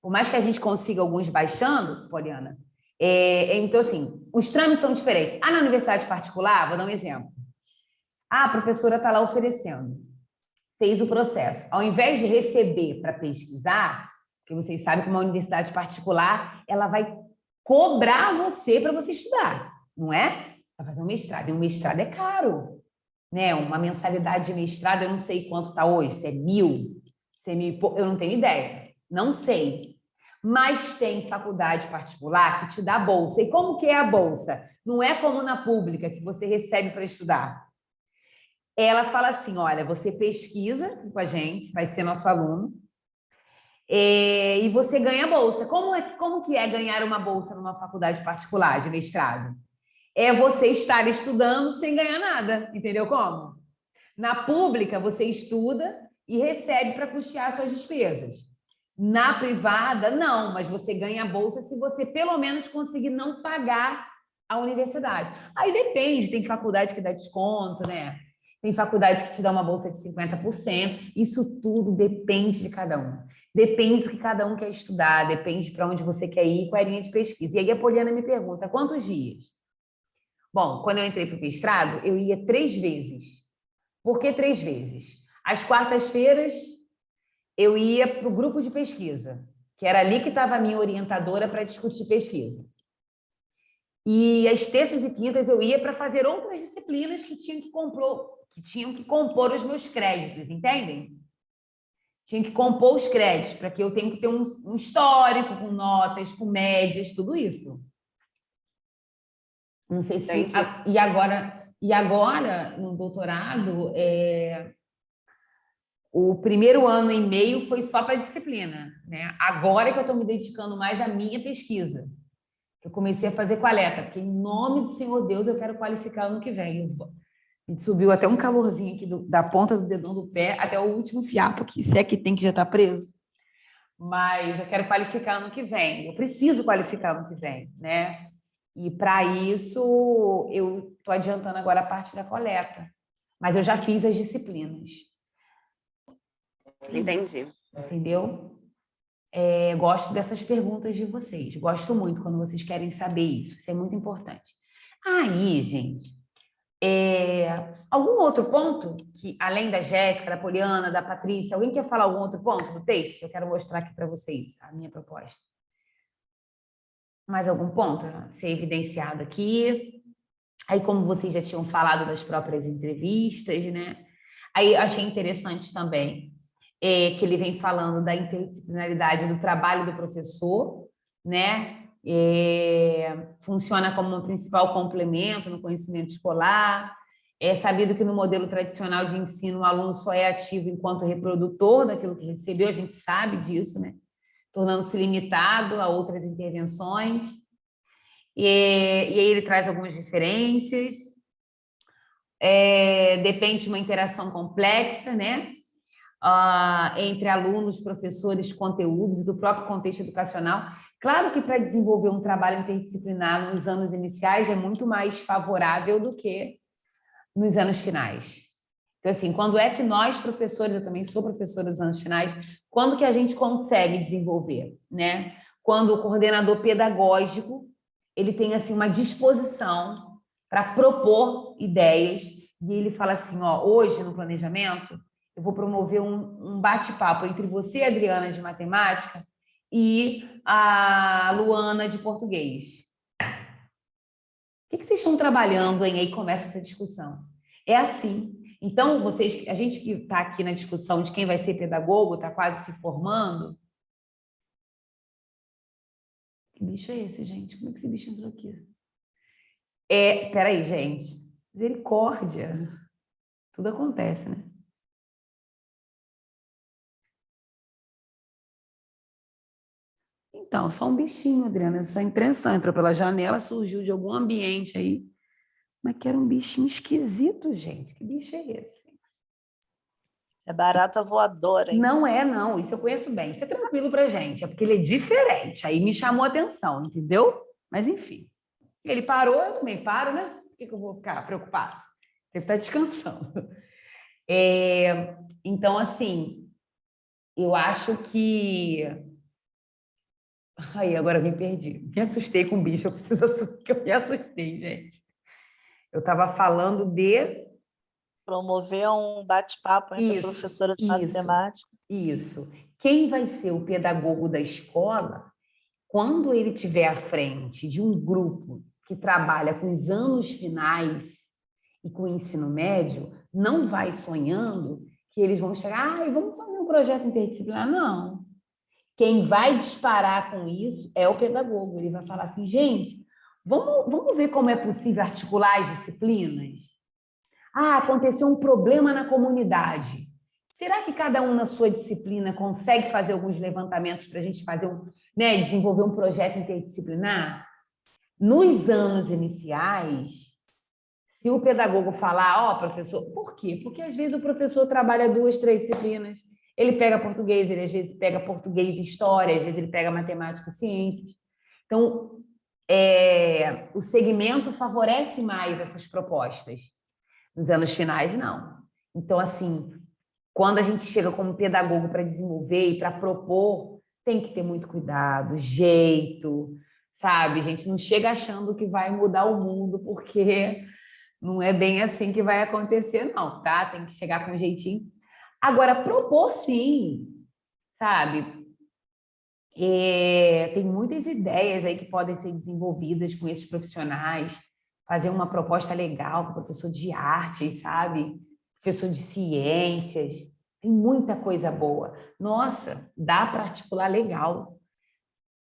Por mais que a gente consiga alguns baixando, Poliana, então, assim, os trâmites são diferentes. Na universidade particular, vou dar um exemplo. A professora está lá oferecendo, fez o processo. Ao invés de receber para pesquisar, porque vocês sabem que uma universidade particular, ela vai cobrar você para você estudar, não é? Vai fazer um mestrado. E um mestrado é caro. Né, uma mensalidade de mestrado, eu não sei quanto está hoje, se é 1.000, se é 1.000 e pouco, eu não tenho ideia, não sei. Mas tem faculdade particular que te dá bolsa. E como que é a bolsa? Não é como na pública, que você recebe para estudar. Ela fala assim, olha, você pesquisa com a gente, vai ser nosso aluno, e você ganha bolsa. Como que é ganhar uma bolsa numa faculdade particular de mestrado? É você estar estudando sem ganhar nada, entendeu como? Na pública, você estuda e recebe para custear suas despesas. Na privada, não, mas você ganha a bolsa se você pelo menos conseguir não pagar a universidade. Aí depende, tem faculdade que dá desconto, né? Tem faculdade que te dá uma bolsa de 50%. Isso tudo depende de cada um. Depende do que cada um quer estudar, depende para onde você quer ir, qual é a linha de pesquisa. E aí a Poliana me pergunta, quantos dias? Bom, quando eu entrei para o mestrado, eu ia 3 vezes. Por que 3 vezes? Às quartas-feiras, eu ia para o grupo de pesquisa, que era ali que estava a minha orientadora para discutir pesquisa. E às terças e quintas eu ia para fazer outras disciplinas que tinham que compor os meus créditos, entendem? Tinha que compor os créditos, para que eu tenha que ter um histórico com notas, com médias, tudo isso. Não sei se... E agora, no doutorado, o primeiro ano e meio foi só para disciplina, né? Agora que eu estou me dedicando mais à minha pesquisa. Eu comecei a fazer coleta, porque, em nome do Senhor Deus, eu quero qualificar ano que vem. Subiu até um calorzinho aqui da ponta do dedão do pé até o último fiapo, que se é que tem que já está preso. Mas eu quero qualificar ano que vem. Eu preciso qualificar ano que vem, né? E, para isso, eu estou adiantando agora a parte da coleta. Mas eu já fiz as disciplinas. Entendi. Entendeu? Gosto dessas perguntas de vocês. Gosto muito quando vocês querem saber isso. Isso é muito importante. Aí, gente, algum outro ponto que, além da Jéssica, da Poliana, da Patrícia, alguém quer falar algum outro ponto do texto que eu quero mostrar aqui para vocês, a minha proposta? Mais algum ponto a ser evidenciado aqui? Aí, como vocês já tinham falado das próprias entrevistas, né? Aí, achei interessante também que ele vem falando da interdisciplinaridade do trabalho do professor, né? Funciona como um principal complemento no conhecimento escolar. É sabido que no modelo tradicional de ensino o aluno só é ativo enquanto reprodutor daquilo que recebeu, a gente sabe disso, né? Tornando-se limitado a outras intervenções. E aí ele traz algumas referências. Depende de uma interação complexa, né? Entre alunos, professores, conteúdos e do próprio contexto educacional. Claro que para desenvolver um trabalho interdisciplinar nos anos iniciais é muito mais favorável do que nos anos finais. Então, assim, quando é que nós, professores, eu também sou professora dos anos finais, quando que a gente consegue desenvolver, né? Quando o coordenador pedagógico, ele tem, assim, uma disposição para propor ideias, e ele fala assim, ó, hoje no planejamento, eu vou promover um bate-papo entre você, Adriana, de matemática, e a Luana, de português. O que vocês estão trabalhando, hein? Aí começa essa discussão. É assim. Então, a gente que está aqui na discussão de quem vai ser pedagogo, está quase se formando. Que bicho é esse, gente? Como é que esse bicho entrou aqui? Peraí, gente. Misericórdia. Tudo acontece, né? Então, só um bichinho, Adriana, só impressão. Entrou pela janela, surgiu de algum ambiente aí. Mas que era um bichinho esquisito, gente. Que bicho é esse? É barata voadora, hein? Não é, não. Isso eu conheço bem. Isso é tranquilo pra gente. É porque ele é diferente. Aí me chamou a atenção, entendeu? Mas, enfim. Ele parou, eu também paro, né? Por que eu vou ficar preocupado? Deve estar descansando. Então, assim, eu acho que... Aí, agora eu me perdi. Me assustei com o bicho. Eu preciso assumir que eu me assustei, gente. Eu estava falando de... Promover um bate-papo entre a professora de matemática. Isso. Quem vai ser o pedagogo da escola, quando ele estiver à frente de um grupo que trabalha com os anos finais e com o ensino médio, não vai sonhando que eles vão chegar, vamos fazer um projeto interdisciplinar. Não. Quem vai disparar com isso é o pedagogo. Ele vai falar assim, gente, vamos ver como é possível articular as disciplinas? Aconteceu um problema na comunidade. Será que cada um na sua disciplina consegue fazer alguns levantamentos para a gente fazer desenvolver um projeto interdisciplinar? Nos anos iniciais, se o pedagogo falar, professor, por quê? Porque às vezes o professor trabalha 2, 3 disciplinas. Ele pega português, ele às vezes pega português e história, às vezes ele pega matemática e ciências. Então, o segmento favorece mais essas propostas. Nos anos finais, não. Então, assim, quando a gente chega como pedagogo para desenvolver e para propor, tem que ter muito cuidado, jeito, sabe? A gente não chega achando que vai mudar o mundo, porque não é bem assim que vai acontecer, não, tá? Tem que chegar com um jeitinho. Agora, propor, sim, sabe? Tem muitas ideias aí que podem ser desenvolvidas com esses profissionais, fazer uma proposta legal com professor de arte, sabe? Professor de ciências, tem muita coisa boa. Nossa, dá para articular legal.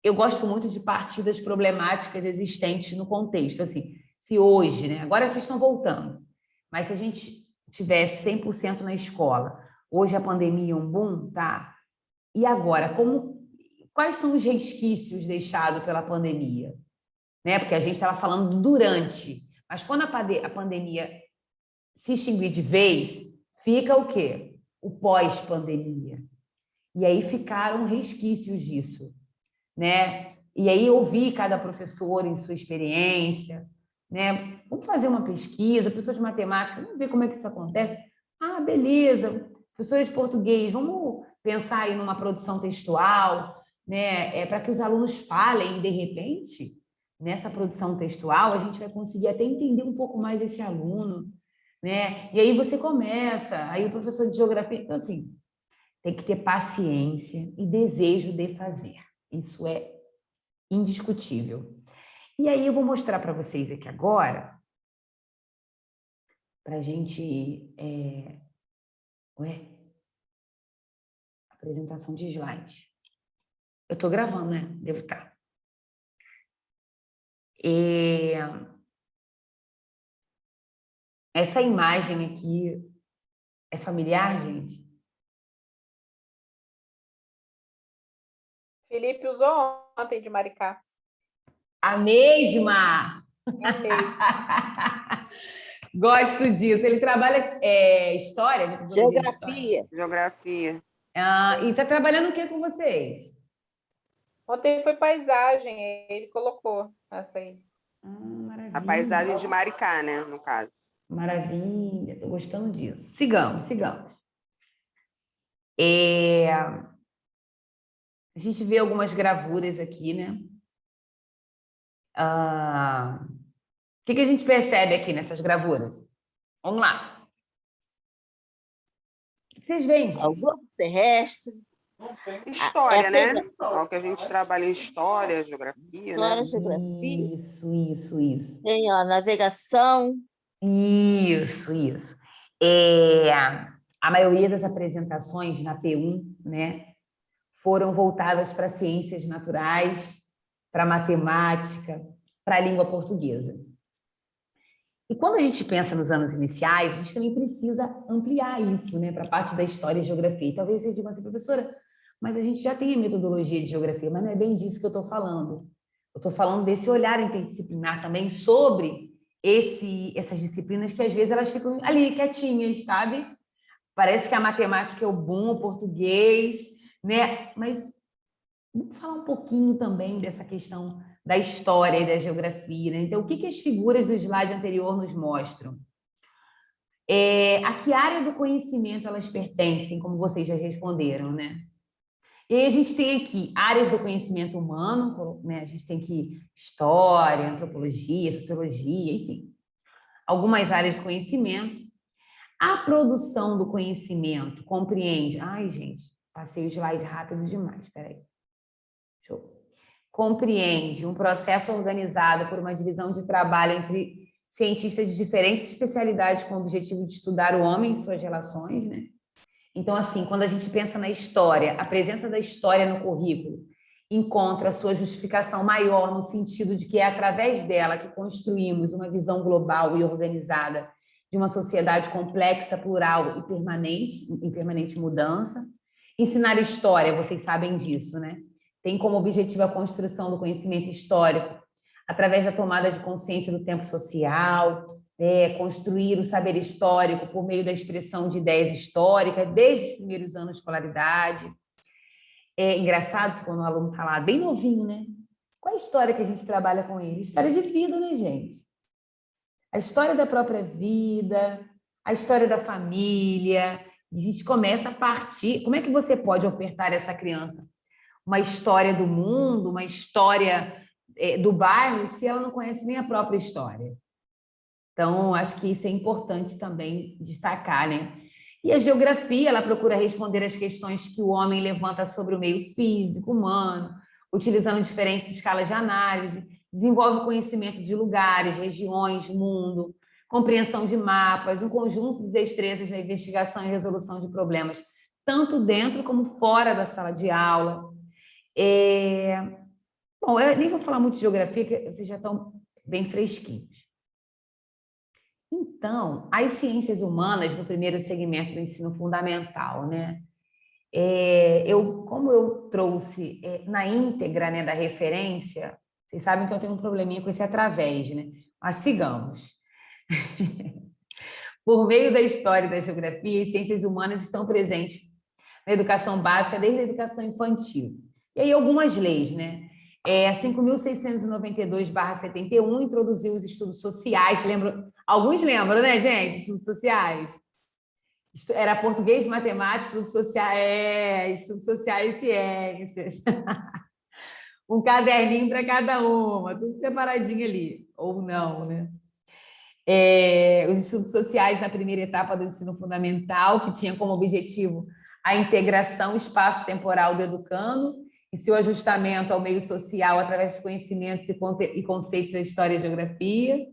Eu gosto muito de partir das problemáticas existentes no contexto, assim, se hoje, né? Agora vocês estão voltando, mas se a gente tivesse 100% na escola, hoje a pandemia é um boom, tá? E agora, quais são os resquícios deixados pela pandemia? Né? Porque a gente estava falando durante, mas quando a pandemia se extinguir de vez, fica o quê? O pós-pandemia. E aí ficaram resquícios disso, né? E aí ouvir cada professor em sua experiência, né? Vamos fazer uma pesquisa, professor de matemática, vamos ver como é que isso acontece. Ah, beleza, professor de português, vamos pensar aí numa produção textual, né? Para que os alunos falem, e, de repente, nessa produção textual, a gente vai conseguir até entender um pouco mais esse aluno, né? E aí você começa, aí o professor de geografia... Então, assim, tem que ter paciência e desejo de fazer. Isso é indiscutível. E aí eu vou mostrar para vocês aqui agora, para a gente... Apresentação de slide. Eu estou gravando, né? Devo estar. Essa imagem aqui é familiar, gente? Felipe usou ontem de Maricá. A mesma! Amei. Gosto disso. Ele trabalha história? Geografia. Geografia. E está trabalhando o que com vocês? Ontem foi paisagem, ele colocou essa aí. Maravilha. A paisagem de Maricá, né, no caso. Maravilha, estou gostando disso. Sigamos. A gente vê algumas gravuras aqui, né? O que a gente percebe aqui nessas gravuras? Vamos lá. O que vocês veem, gente? O globo terrestre. História, né? O que a gente trabalha em história, geografia, né? Geografia. Isso. Tem a navegação. Isso. A maioria das apresentações na P1, né, foram voltadas para ciências naturais, para matemática, para a língua portuguesa. E quando a gente pensa nos anos iniciais, a gente também precisa ampliar isso, né, para a parte da história e geografia. E talvez vocês digam assim, professora, mas a gente já tem a metodologia de geografia, mas não é bem disso que eu estou falando. Eu estou falando desse olhar interdisciplinar também sobre essas disciplinas que às vezes elas ficam ali quietinhas, sabe? Parece que a matemática é o bom, o português, né? Mas vamos falar um pouquinho também dessa questão da história e da geografia, né? Então, o que as figuras do slide anterior nos mostram? A que área do conhecimento elas pertencem, como vocês já responderam, né? E aí a gente tem aqui áreas do conhecimento humano, né? A gente tem aqui história, antropologia, sociologia, enfim, algumas áreas de conhecimento. A produção do conhecimento compreende... Ai, gente, passei o slide rápido demais, espera aí. Show. Compreende um processo organizado por uma divisão de trabalho entre cientistas de diferentes especialidades com o objetivo de estudar o homem e suas relações, né? Então, assim, quando a gente pensa na história, a presença da história no currículo encontra a sua justificação maior no sentido de que é através dela que construímos uma visão global e organizada de uma sociedade complexa, plural e em permanente mudança. Ensinar história, vocês sabem disso, né? Tem como objetivo a construção do conhecimento histórico através da tomada de consciência do tempo social, construir o saber histórico por meio da expressão de ideias históricas desde os primeiros anos de escolaridade. É engraçado que quando o aluno está lá bem novinho, né? Qual é a história que a gente trabalha com ele? História de vida, né, gente? A história da própria vida, a história da família. E a gente começa a partir... Como é que você pode ofertar a essa criança uma história do mundo, uma história do bairro, se ela não conhece nem a própria história? Então, acho que isso é importante também destacar, né? E a geografia, ela procura responder às questões que o homem levanta sobre o meio físico, humano, utilizando diferentes escalas de análise, desenvolve conhecimento de lugares, regiões, mundo, compreensão de mapas, um conjunto de destrezas na investigação e resolução de problemas, tanto dentro como fora da sala de aula. Bom, eu nem vou falar muito de geografia, porque vocês já estão bem fresquinhos. Então, as ciências humanas no primeiro segmento do ensino fundamental, né? Como eu trouxe na íntegra, né, da referência, vocês sabem que eu tenho um probleminha com esse através, né? Mas sigamos. Por meio da história e da geografia, as ciências humanas estão presentes na educação básica desde a educação infantil. E aí algumas leis, né? 5.692/71 introduziu os estudos sociais. Alguns lembram, né, gente? Estudos sociais. Era português, matemática, estudos sociais, estudos sociais e ciências. Um caderninho para cada uma, tudo separadinho ali. Ou não, né? Os estudos sociais na primeira etapa do ensino fundamental, que tinha como objetivo a integração espaço-temporal do educando e seu ajustamento ao meio social através de conhecimentos e conceitos da história e geografia.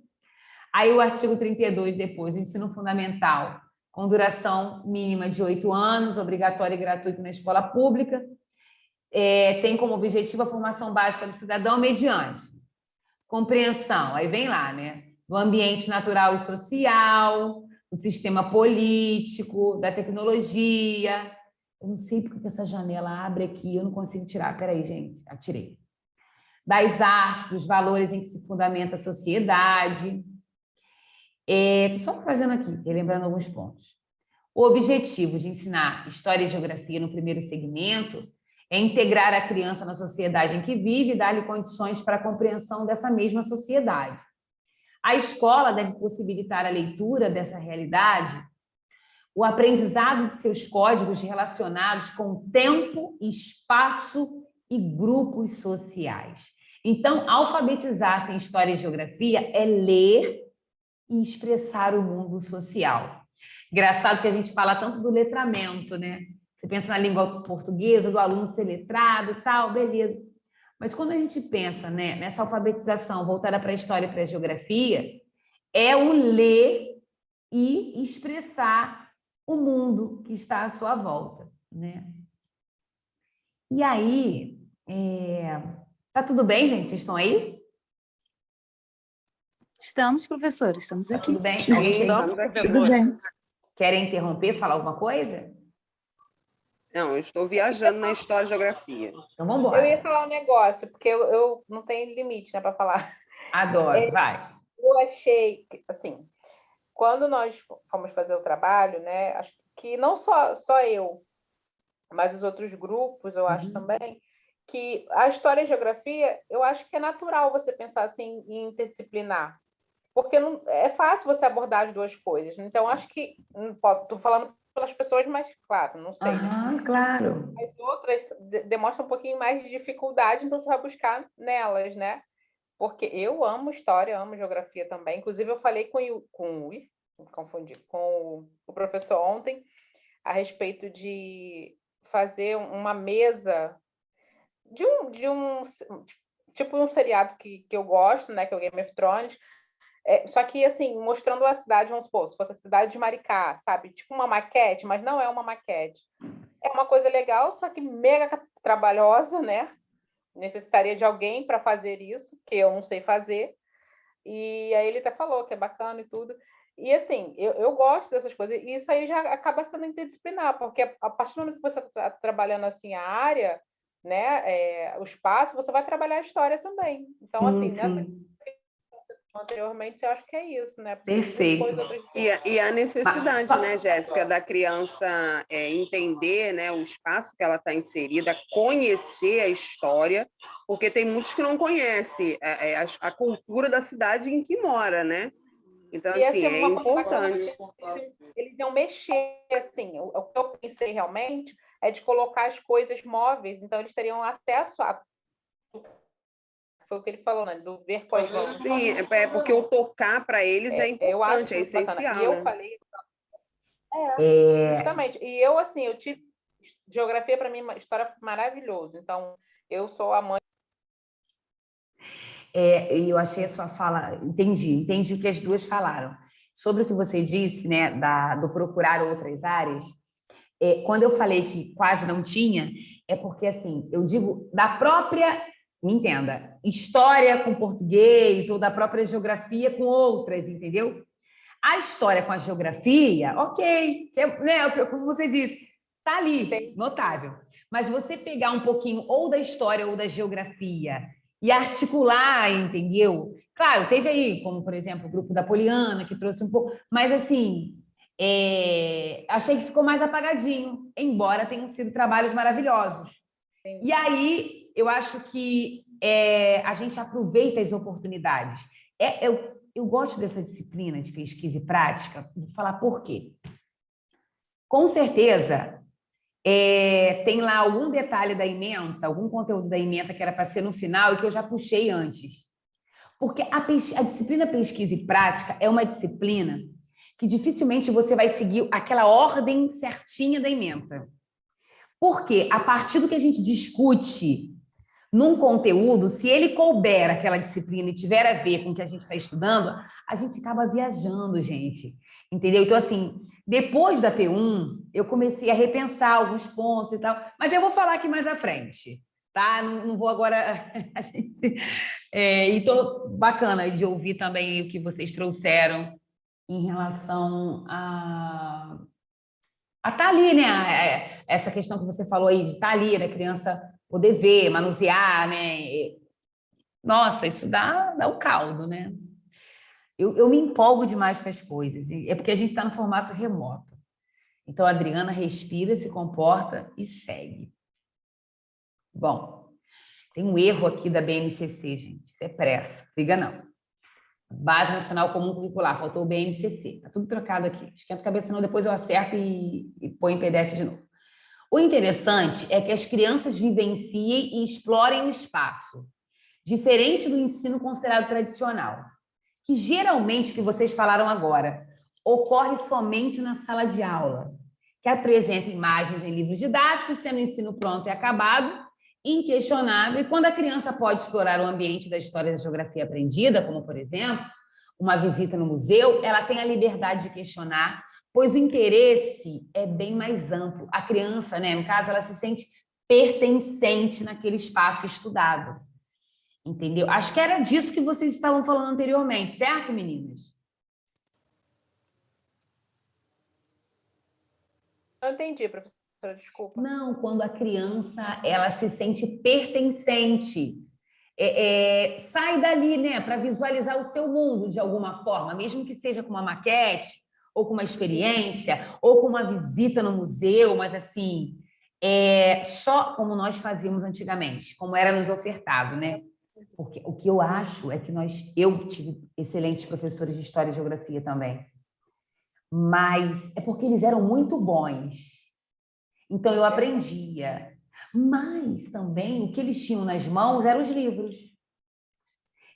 Aí o artigo 32, depois, ensino fundamental, com duração mínima de 8 anos, obrigatório e gratuito na escola pública, tem como objetivo a formação básica do cidadão mediante compreensão, aí vem lá, né? Do ambiente natural e social, do sistema político, da tecnologia. Eu não sei porque essa janela abre aqui, eu não consigo tirar. Peraí, gente, atirei. Das artes, dos valores em que se fundamenta a sociedade. Estou só fazendo aqui, relembrando alguns pontos. O objetivo de ensinar história e geografia no primeiro segmento é integrar a criança na sociedade em que vive e dar-lhe condições para a compreensão dessa mesma sociedade. A escola deve possibilitar a leitura dessa realidade, o aprendizado de seus códigos relacionados com tempo, espaço e grupos sociais. Então, alfabetizar-se em história e geografia é ler e expressar o mundo social. Engraçado que a gente fala tanto do letramento, né? Você pensa na língua portuguesa, do aluno ser letrado e tal, beleza. Mas quando a gente pensa, né, nessa alfabetização voltada para a história e para a geografia, é o ler e expressar o mundo que está à sua volta, né? E aí, tá tudo bem, gente? Vocês estão aí? Estamos, professora, estamos aqui. Tudo bem? Tudo bem. Querem interromper, falar alguma coisa? Não, eu estou viajando na história e geografia. Então, vamos embora. Eu ia falar um negócio, porque eu não tenho limite, né, para falar. Adoro, vai. Eu achei, assim, quando nós fomos fazer o trabalho, né, acho que não só eu, mas os outros grupos, eu acho também, que a história e a geografia, eu acho que é natural você pensar assim em interdisciplinar, porque não, é fácil você abordar as duas coisas. Então, acho que, estou falando pelas pessoas, mas, claro, não sei. Claro. As outras demonstram um pouquinho mais de dificuldade, então você vai buscar nelas, né? Porque eu amo história, amo geografia também. Inclusive, eu falei com o professor ontem a respeito de fazer uma mesa de um tipo um seriado que eu gosto, né? Que é o Game of Thrones. Só que, assim, mostrando a cidade, vamos supor, se fosse a cidade de Maricá, sabe? Tipo uma maquete, mas não é uma maquete. É uma coisa legal, só que mega trabalhosa, né? Necessitaria de alguém para fazer isso, que eu não sei fazer. E aí ele até falou que é bacana e tudo. E, assim, eu gosto dessas coisas. E isso aí já acaba sendo interdisciplinar, porque a partir do momento que você está trabalhando, assim, a área, né? O espaço, você vai trabalhar a história também. Então, assim, anteriormente, eu acho que é isso, né? Perfeito. E a necessidade, né, Jéssica, da criança entender, né, o espaço que ela está inserida, conhecer a história, porque tem muitos que não conhecem a cultura da cidade em que mora, né? Então, assim, é importante. Eles iam mexer, assim, o que eu pensei realmente é de colocar as coisas móveis, então eles teriam acesso a... Foi o que ele falou, né? Do ver com as mãos. Sim, porque o tocar para eles é importante, é essencial. E eu falei... Justamente. E eu, assim, eu tive... Geografia, para mim, é uma história maravilhosa. Então, eu sou a mãe... E eu achei a sua fala... Entendi o que as duas falaram. Sobre o que você disse, né? Do procurar outras áreas, quando eu falei que quase não tinha, é porque, assim, eu digo da própria... Me entenda, história com português ou da própria geografia com outras, entendeu? A história com a geografia, ok, né, como você disse, tá ali, notável. Mas você pegar um pouquinho ou da história ou da geografia e articular, entendeu? Claro, teve aí, como, por exemplo, o grupo da Poliana, que trouxe um pouco, mas, assim, achei que ficou mais apagadinho, embora tenham sido trabalhos maravilhosos. E aí, eu acho que a gente aproveita as oportunidades. Eu gosto dessa disciplina de pesquisa e prática, vou falar por quê. Com certeza, tem lá algum detalhe da ementa, algum conteúdo da ementa que era para ser no final e que eu já puxei antes. Porque a disciplina pesquisa e prática é uma disciplina que dificilmente você vai seguir aquela ordem certinha da ementa. Porque a partir do que a gente discute num conteúdo, se ele couber aquela disciplina e tiver a ver com o que a gente está estudando, a gente acaba viajando, gente. Entendeu? Então, assim, depois da P1, eu comecei a repensar alguns pontos e tal, mas eu vou falar aqui mais à frente, tá? Não vou agora... Então, bacana de ouvir também o que vocês trouxeram em relação a estar ali, né? Essa questão que você falou aí de estar ali, da criança poder ver, manusear, né? Nossa, isso dá o caldo, né? Eu me empolgo demais com as coisas. É porque a gente está no formato remoto. Então, a Adriana respira, se comporta e segue. Bom, tem um erro aqui da BNCC, gente. Isso é pressa. Liga não. Base Nacional Comum Curricular, faltou o BNCC. Está tudo trocado aqui. Esquenta a cabeça, não, depois eu acerto e põe em PDF de novo. O interessante é que as crianças vivenciem e explorem o espaço, diferente do ensino considerado tradicional, que geralmente, o que vocês falaram agora, ocorre somente na sala de aula, que apresenta imagens em livros didáticos, sendo o ensino pronto e acabado, inquestionável, e quando a criança pode explorar o ambiente da história da geografia aprendida, como, por exemplo, uma visita no museu, ela tem a liberdade de questionar, pois o interesse é bem mais amplo. A criança, né, no caso, ela se sente pertencente naquele espaço estudado. Entendeu? Acho que era disso que vocês estavam falando anteriormente, certo, meninas? Não entendi, professora, desculpa. Não, quando a criança ela se sente pertencente. Sai dali, né, para visualizar o seu mundo de alguma forma, mesmo que seja com uma maquete, ou com uma experiência, ou com uma visita no museu, mas assim, só como nós fazíamos antigamente, como era nos ofertado, né? Porque o que eu acho é que eu tive excelentes professores de História e Geografia também, mas é porque eles eram muito bons. Então, eu aprendia. Mas também o que eles tinham nas mãos eram os livros.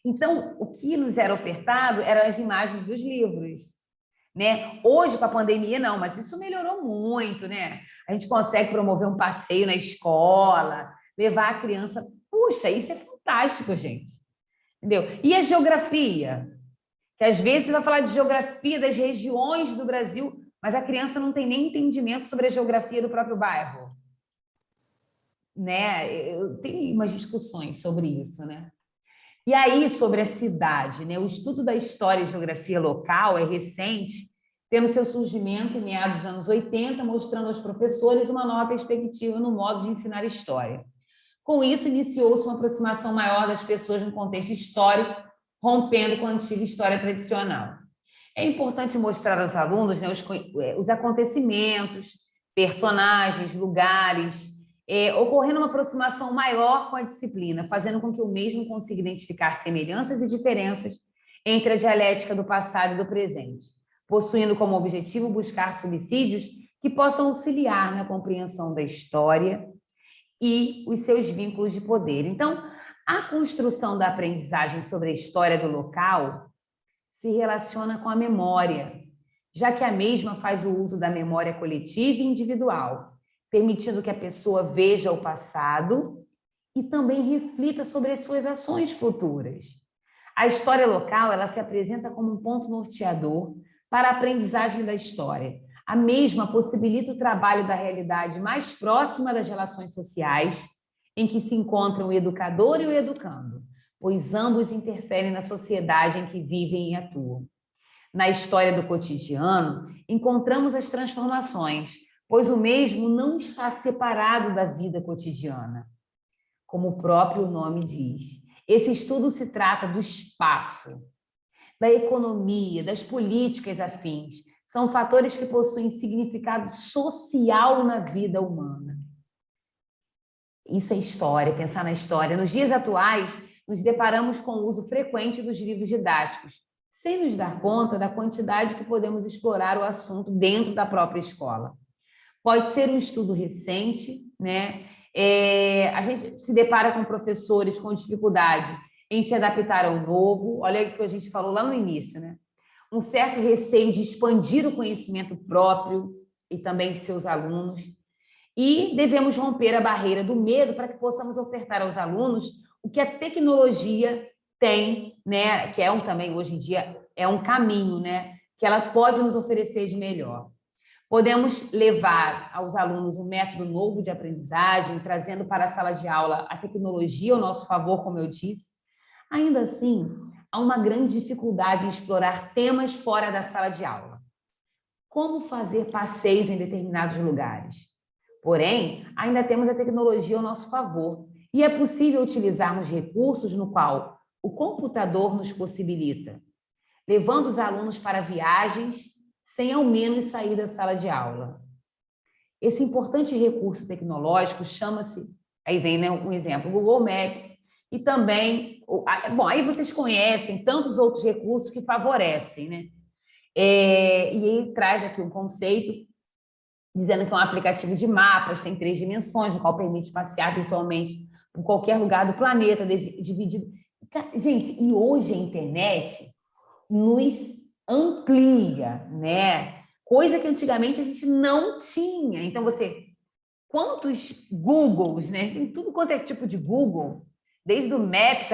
Então, o que nos era ofertado eram as imagens dos livros. Né? Hoje, com a pandemia, não, mas isso melhorou muito, né? A gente consegue promover um passeio na escola, levar a criança... Puxa, isso é fantástico, gente. Entendeu? E a geografia? Que às vezes você vai falar de geografia das regiões do Brasil, mas a criança não tem nem entendimento sobre a geografia do próprio bairro. Né? Eu tenho umas discussões sobre isso, né? E aí, sobre a cidade, né? O estudo da história e geografia local é recente, tendo seu surgimento em meados dos anos 80, mostrando aos professores uma nova perspectiva no modo de ensinar história. Com isso, iniciou-se uma aproximação maior das pessoas no contexto histórico, rompendo com a antiga história tradicional. É importante mostrar aos alunos, né, os acontecimentos, personagens, lugares, ocorrendo uma aproximação maior com a disciplina, fazendo com que o mesmo consiga identificar semelhanças e diferenças entre a dialética do passado e do presente, possuindo como objetivo buscar subsídios que possam auxiliar na compreensão da história e os seus vínculos de poder. Então, a construção da aprendizagem sobre a história do local se relaciona com a memória, já que a mesma faz o uso da memória coletiva e individual, permitindo que a pessoa veja o passado e também reflita sobre as suas ações futuras. A história local, ela se apresenta como um ponto norteador para a aprendizagem da história. A mesma possibilita o trabalho da realidade mais próxima das relações sociais, em que se encontram o educador e o educando, pois ambos interferem na sociedade em que vivem e atuam. Na história do cotidiano, encontramos as transformações, pois o mesmo não está separado da vida cotidiana. Como o próprio nome diz, esse estudo se trata do espaço, da economia, das políticas afins. São fatores que possuem significado social na vida humana. Isso é história, pensar na história. Nos dias atuais, nos deparamos com o uso frequente dos livros didáticos, sem nos dar conta da quantidade que podemos explorar o assunto dentro da própria escola. Pode ser um estudo recente, né? A gente se depara com professores com dificuldade em se adaptar ao novo. Olha o que a gente falou lá no início, né? Um certo receio de expandir o conhecimento próprio e também de seus alunos. E devemos romper a barreira do medo para que possamos ofertar aos alunos o que a tecnologia tem, né? Que também, hoje em dia, é um caminho, né? Que ela pode nos oferecer de melhor. Podemos levar aos alunos um método novo de aprendizagem, trazendo para a sala de aula a tecnologia ao nosso favor, como eu disse. Ainda assim, há uma grande dificuldade em explorar temas fora da sala de aula. Como fazer passeios em determinados lugares? Porém, ainda temos a tecnologia ao nosso favor e é possível utilizarmos recursos no qual o computador nos possibilita, levando os alunos para viagens sem ao menos sair da sala de aula. Esse importante recurso tecnológico chama-se, aí vem, né, um exemplo, Google Maps, e também, bom, aí vocês conhecem tantos outros recursos que favorecem, né? E ele traz aqui um conceito dizendo que é um aplicativo de mapas, tem 3 dimensões, no qual permite passear virtualmente por qualquer lugar do planeta, dividido. Gente, e hoje a internet nos amplia, né? Coisa que antigamente a gente não tinha. Então, quantos Googles, né? Tem tudo quanto é tipo de Google, desde o Maps,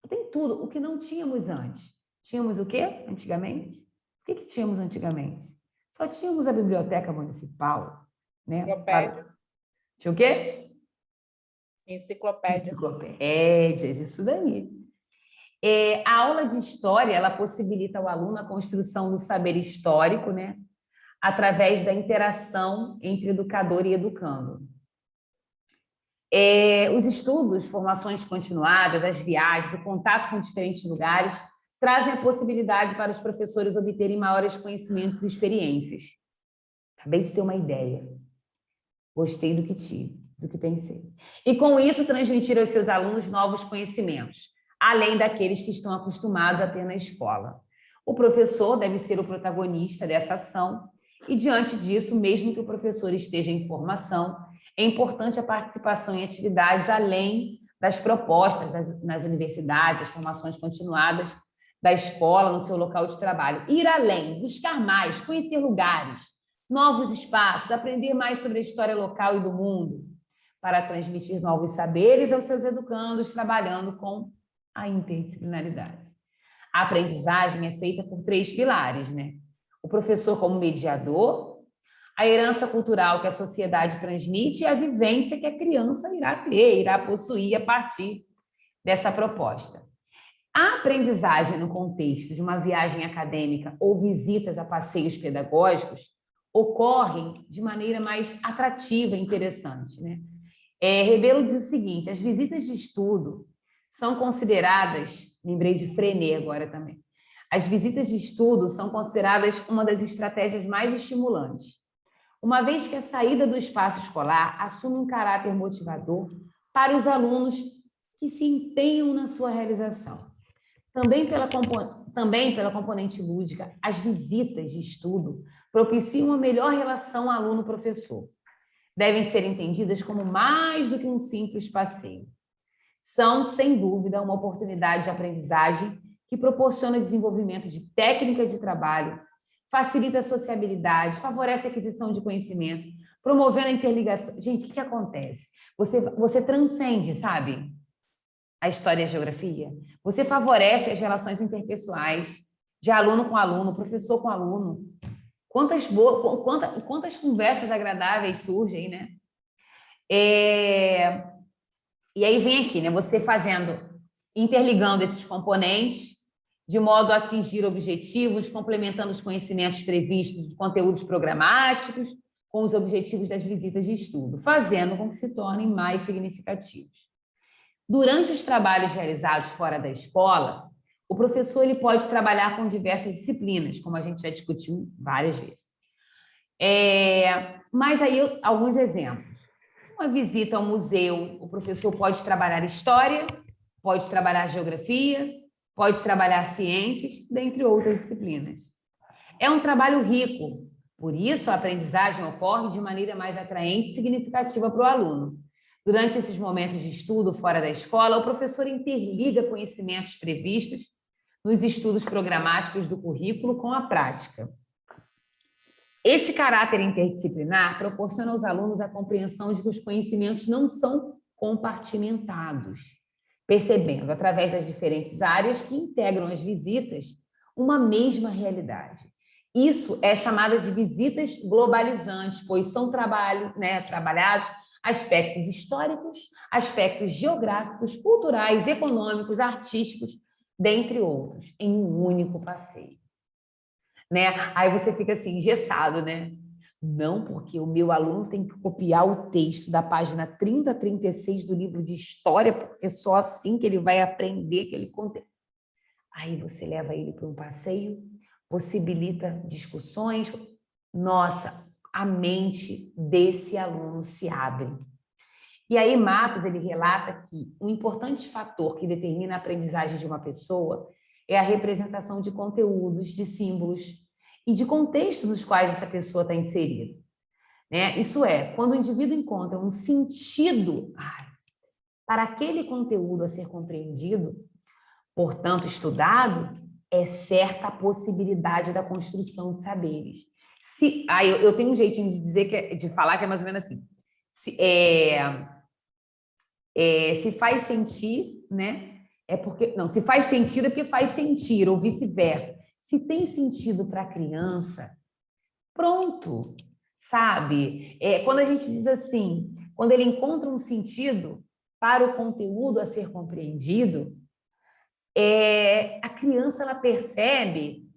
tem tudo, o que não tínhamos antes. Tínhamos o quê antigamente? O que tínhamos antigamente? Só tínhamos a biblioteca municipal, né? Enciclopédia. Tinha o quê? Enciclopédia. Enciclopédias, isso daí. A aula de história, ela possibilita ao aluno a construção do saber histórico, né? Através da interação entre educador e educando. Os estudos, formações continuadas, as viagens, o contato com diferentes lugares trazem a possibilidade para os professores obterem maiores conhecimentos e experiências. Acabei de ter uma ideia. Gostei do que tive, do que pensei. E, com isso, transmitir aos seus alunos novos conhecimentos, além daqueles que estão acostumados a ter na escola. O professor deve ser o protagonista dessa ação e, diante disso, mesmo que o professor esteja em formação, é importante a participação em atividades além das propostas nas universidades, as formações continuadas da escola, no seu local de trabalho. Ir além, buscar mais, conhecer lugares, novos espaços, aprender mais sobre a história local e do mundo, para transmitir novos saberes aos seus educandos, trabalhando com a interdisciplinaridade. A aprendizagem é feita por 3 pilares, né? O professor como mediador, a herança cultural que a sociedade transmite e a vivência que a criança irá possuir a partir dessa proposta. A aprendizagem no contexto de uma viagem acadêmica ou visitas a passeios pedagógicos ocorrem de maneira mais atrativa e interessante, né? Rebelo diz o seguinte: as visitas de estudo são consideradas, lembrei de Frenet agora também, as visitas de estudo são consideradas uma das estratégias mais estimulantes, uma vez que a saída do espaço escolar assume um caráter motivador para os alunos que se empenham na sua realização. Também pela componente lúdica, as visitas de estudo propiciam uma melhor relação aluno-professor. Devem ser entendidas como mais do que um simples passeio. São, sem dúvida, uma oportunidade de aprendizagem que proporciona desenvolvimento de técnica de trabalho, facilita a sociabilidade, favorece a aquisição de conhecimento, promovendo a interligação. Gente, o que acontece? Você transcende, sabe? A história e a geografia. Você favorece as relações interpessoais, de aluno com aluno, professor com aluno. Quantas conversas agradáveis surgem, né? E aí vem aqui, né? Você interligando esses componentes de modo a atingir objetivos, complementando os conhecimentos previstos de conteúdos programáticos com os objetivos das visitas de estudo, fazendo com que se tornem mais significativos. Durante os trabalhos realizados fora da escola, o professor ele pode trabalhar com diversas disciplinas, como a gente já discutiu várias vezes. Mas aí, alguns exemplos. Uma visita ao museu, o professor pode trabalhar história, pode trabalhar geografia, pode trabalhar ciências, dentre outras disciplinas. É um trabalho rico, por isso a aprendizagem ocorre de maneira mais atraente e significativa para o aluno. Durante esses momentos de estudo fora da escola, o professor interliga conhecimentos previstos nos estudos programáticos do currículo com a prática. Esse caráter interdisciplinar proporciona aos alunos a compreensão de que os conhecimentos não são compartimentados, percebendo, através das diferentes áreas que integram as visitas, uma mesma realidade. Isso é chamado de visitas globalizantes, pois são trabalhados aspectos históricos, aspectos geográficos, culturais, econômicos, artísticos, dentre outros, em um único passeio. Aí você fica assim, engessado, né? Não, porque o meu aluno tem que copiar o texto da página 30 a 36 do livro de história, porque é só assim que ele vai aprender aquele conteúdo. Aí você leva ele para um passeio, possibilita discussões. Nossa, a mente desse aluno se abre. E aí Matos, ele relata que um importante fator que determina a aprendizagem de uma pessoa é a representação de conteúdos, de símbolos e de contextos nos quais essa pessoa está inserida. Isso é, quando o indivíduo encontra um sentido para aquele conteúdo a ser compreendido, portanto estudado, é certa a possibilidade da construção de saberes. Eu tenho um jeitinho de dizer, de falar que é mais ou menos assim. Se faz sentir, se faz sentido é porque faz sentir, ou vice-versa. Se tem sentido para a criança, pronto, sabe? Quando a gente diz assim, quando ele encontra um sentido para o conteúdo a ser compreendido, a criança ela percebe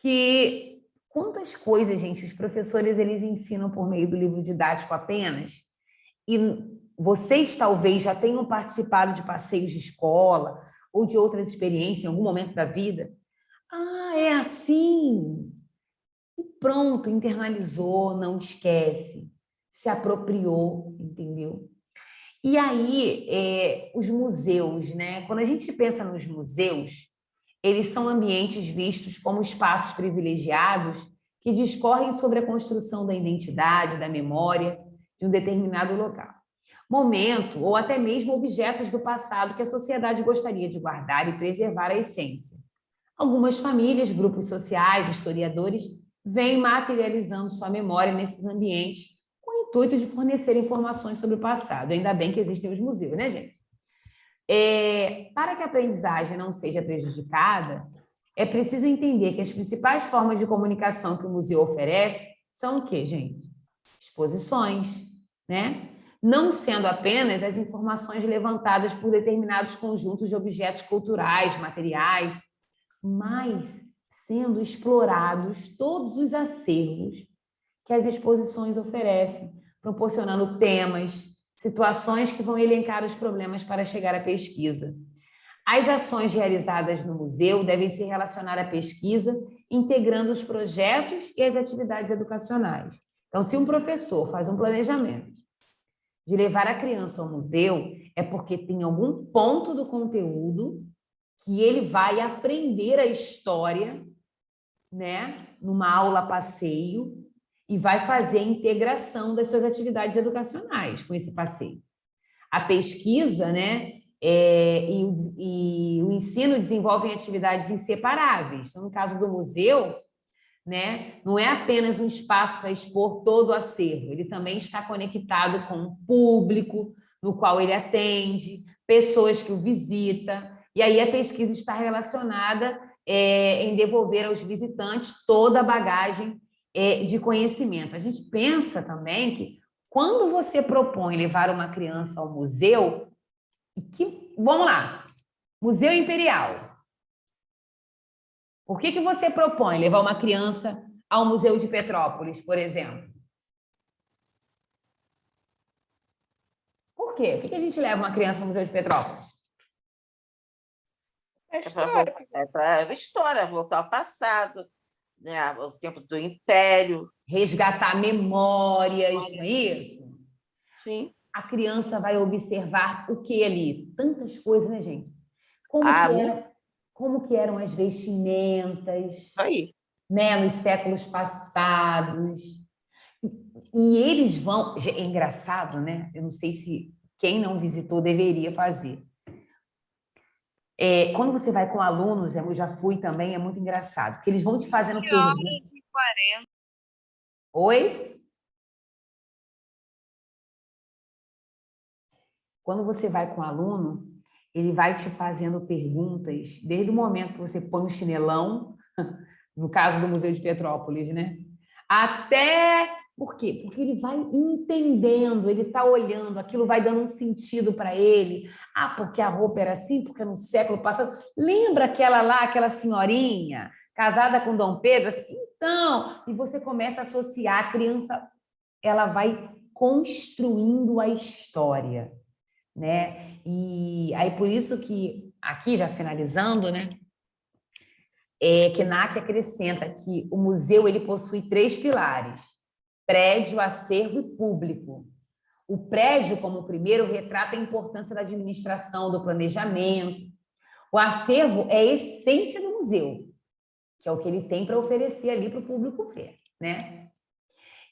que quantas coisas, gente, os professores eles ensinam por meio do livro didático apenas, e vocês talvez já tenham participado de passeios de escola ou de outras experiências em algum momento da vida. É assim. E pronto, internalizou, não esquece, se apropriou, entendeu? E aí, os museus, Quando a gente pensa nos museus, eles são ambientes vistos como espaços privilegiados que discorrem sobre a construção da identidade, da memória de um determinado local, momento ou até mesmo objetos do passado que a sociedade gostaria de guardar e preservar a essência. Algumas famílias, grupos sociais, historiadores, vêm materializando sua memória nesses ambientes com o intuito de fornecer informações sobre o passado. Ainda bem que existem os museus, né, gente? Para que a aprendizagem não seja prejudicada, é preciso entender que as principais formas de comunicação que o museu oferece são o quê, gente? Exposições, Não sendo apenas as informações levantadas por determinados conjuntos de objetos culturais, materiais, mas sendo explorados todos os acervos que as exposições oferecem, proporcionando temas, situações que vão elencar os problemas para chegar à pesquisa. As ações realizadas no museu devem se relacionar à pesquisa, integrando os projetos e as atividades educacionais. Então, se um professor faz um planejamento de levar a criança ao museu, é porque tem algum ponto do conteúdo que ele vai aprender a história, numa aula passeio, e vai fazer a integração das suas atividades educacionais com esse passeio. A pesquisa, e o ensino desenvolvem atividades inseparáveis. Então, no caso do museu, não é apenas um espaço para expor todo o acervo, ele também está conectado com o público no qual ele atende, pessoas que o visitam, e aí a pesquisa está relacionada em devolver aos visitantes toda a bagagem de conhecimento. A gente pensa também que quando você propõe levar uma criança ao museu, vamos lá, Museu Imperial. Por que você propõe levar uma criança ao Museu de Petrópolis, por exemplo? Por quê? Por que a gente leva uma criança ao Museu de Petrópolis? Para a história, voltar ao passado, o tempo do Império. Resgatar memórias, não é isso? Sim. a criança vai observar o que ali? Tantas coisas, né, gente? Como que eram as vestimentas, Isso aí. Né, nos séculos passados. E eles vão... É engraçado, né? Eu não sei se quem não visitou deveria fazer. Quando você vai com alunos, eu já fui também, é muito engraçado, porque eles vão te fazendo perguntas. 11h40. Oi? Quando você vai com o aluno, ele vai te fazendo perguntas, desde o momento que você põe o chinelão, no caso do Museu de Petrópolis, né? Até... Por quê? Porque ele vai entendendo, ele está olhando, aquilo vai dando um sentido para ele. Ah, porque a roupa era assim, porque no século passado... Lembra aquela senhorinha casada com Dom Pedro? Assim, então, e você começa a associar, a criança, ela vai construindo a história, né? E aí, por isso que, aqui já finalizando, né? Krenak acrescenta que o museu ele possui 3 pilares: prédio, acervo e público. O prédio, como primeiro, retrata a importância da administração, do planejamento. O acervo é a essência do museu, que é o que ele tem para oferecer ali para o público ver, né?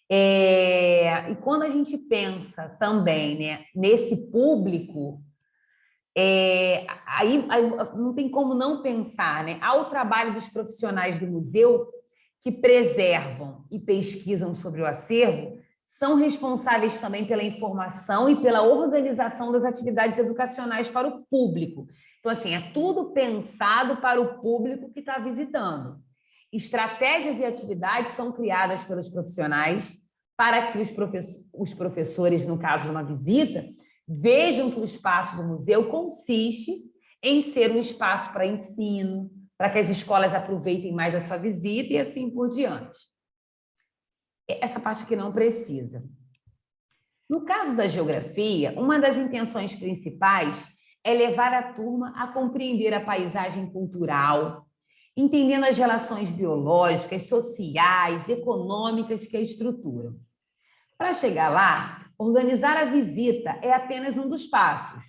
E quando a gente pensa também, né, nesse público, aí não tem como não pensar, né? Ao trabalho dos profissionais do museu que preservam e pesquisam sobre o acervo, são responsáveis também pela informação e pela organização das atividades educacionais para o público. Então, assim, é tudo pensado para o público que está visitando. Estratégias e atividades são criadas pelos profissionais para que os professores, no caso de uma visita, vejam que o espaço do museu consiste em ser um espaço para ensino, para que as escolas aproveitem mais a sua visita e assim por diante. Essa parte aqui não precisa. No caso da geografia, uma das intenções principais é levar a turma a compreender a paisagem cultural, entendendo as relações biológicas, sociais, econômicas que a estruturam. Para chegar lá, organizar a visita é apenas um dos passos.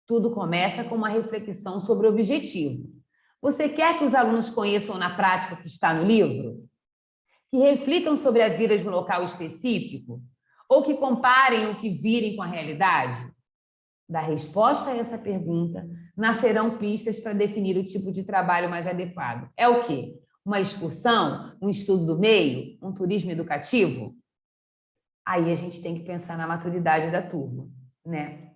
Tudo começa com uma reflexão sobre o objetivo. Você quer que os alunos conheçam na prática o que está no livro? Que reflitam sobre a vida de um local específico? Ou que comparem o que virem com a realidade? Da resposta a essa pergunta, nascerão pistas para definir o tipo de trabalho mais adequado. É o quê? Uma excursão? Um estudo do meio? Um turismo educativo? Aí a gente tem que pensar na maturidade da turma, né?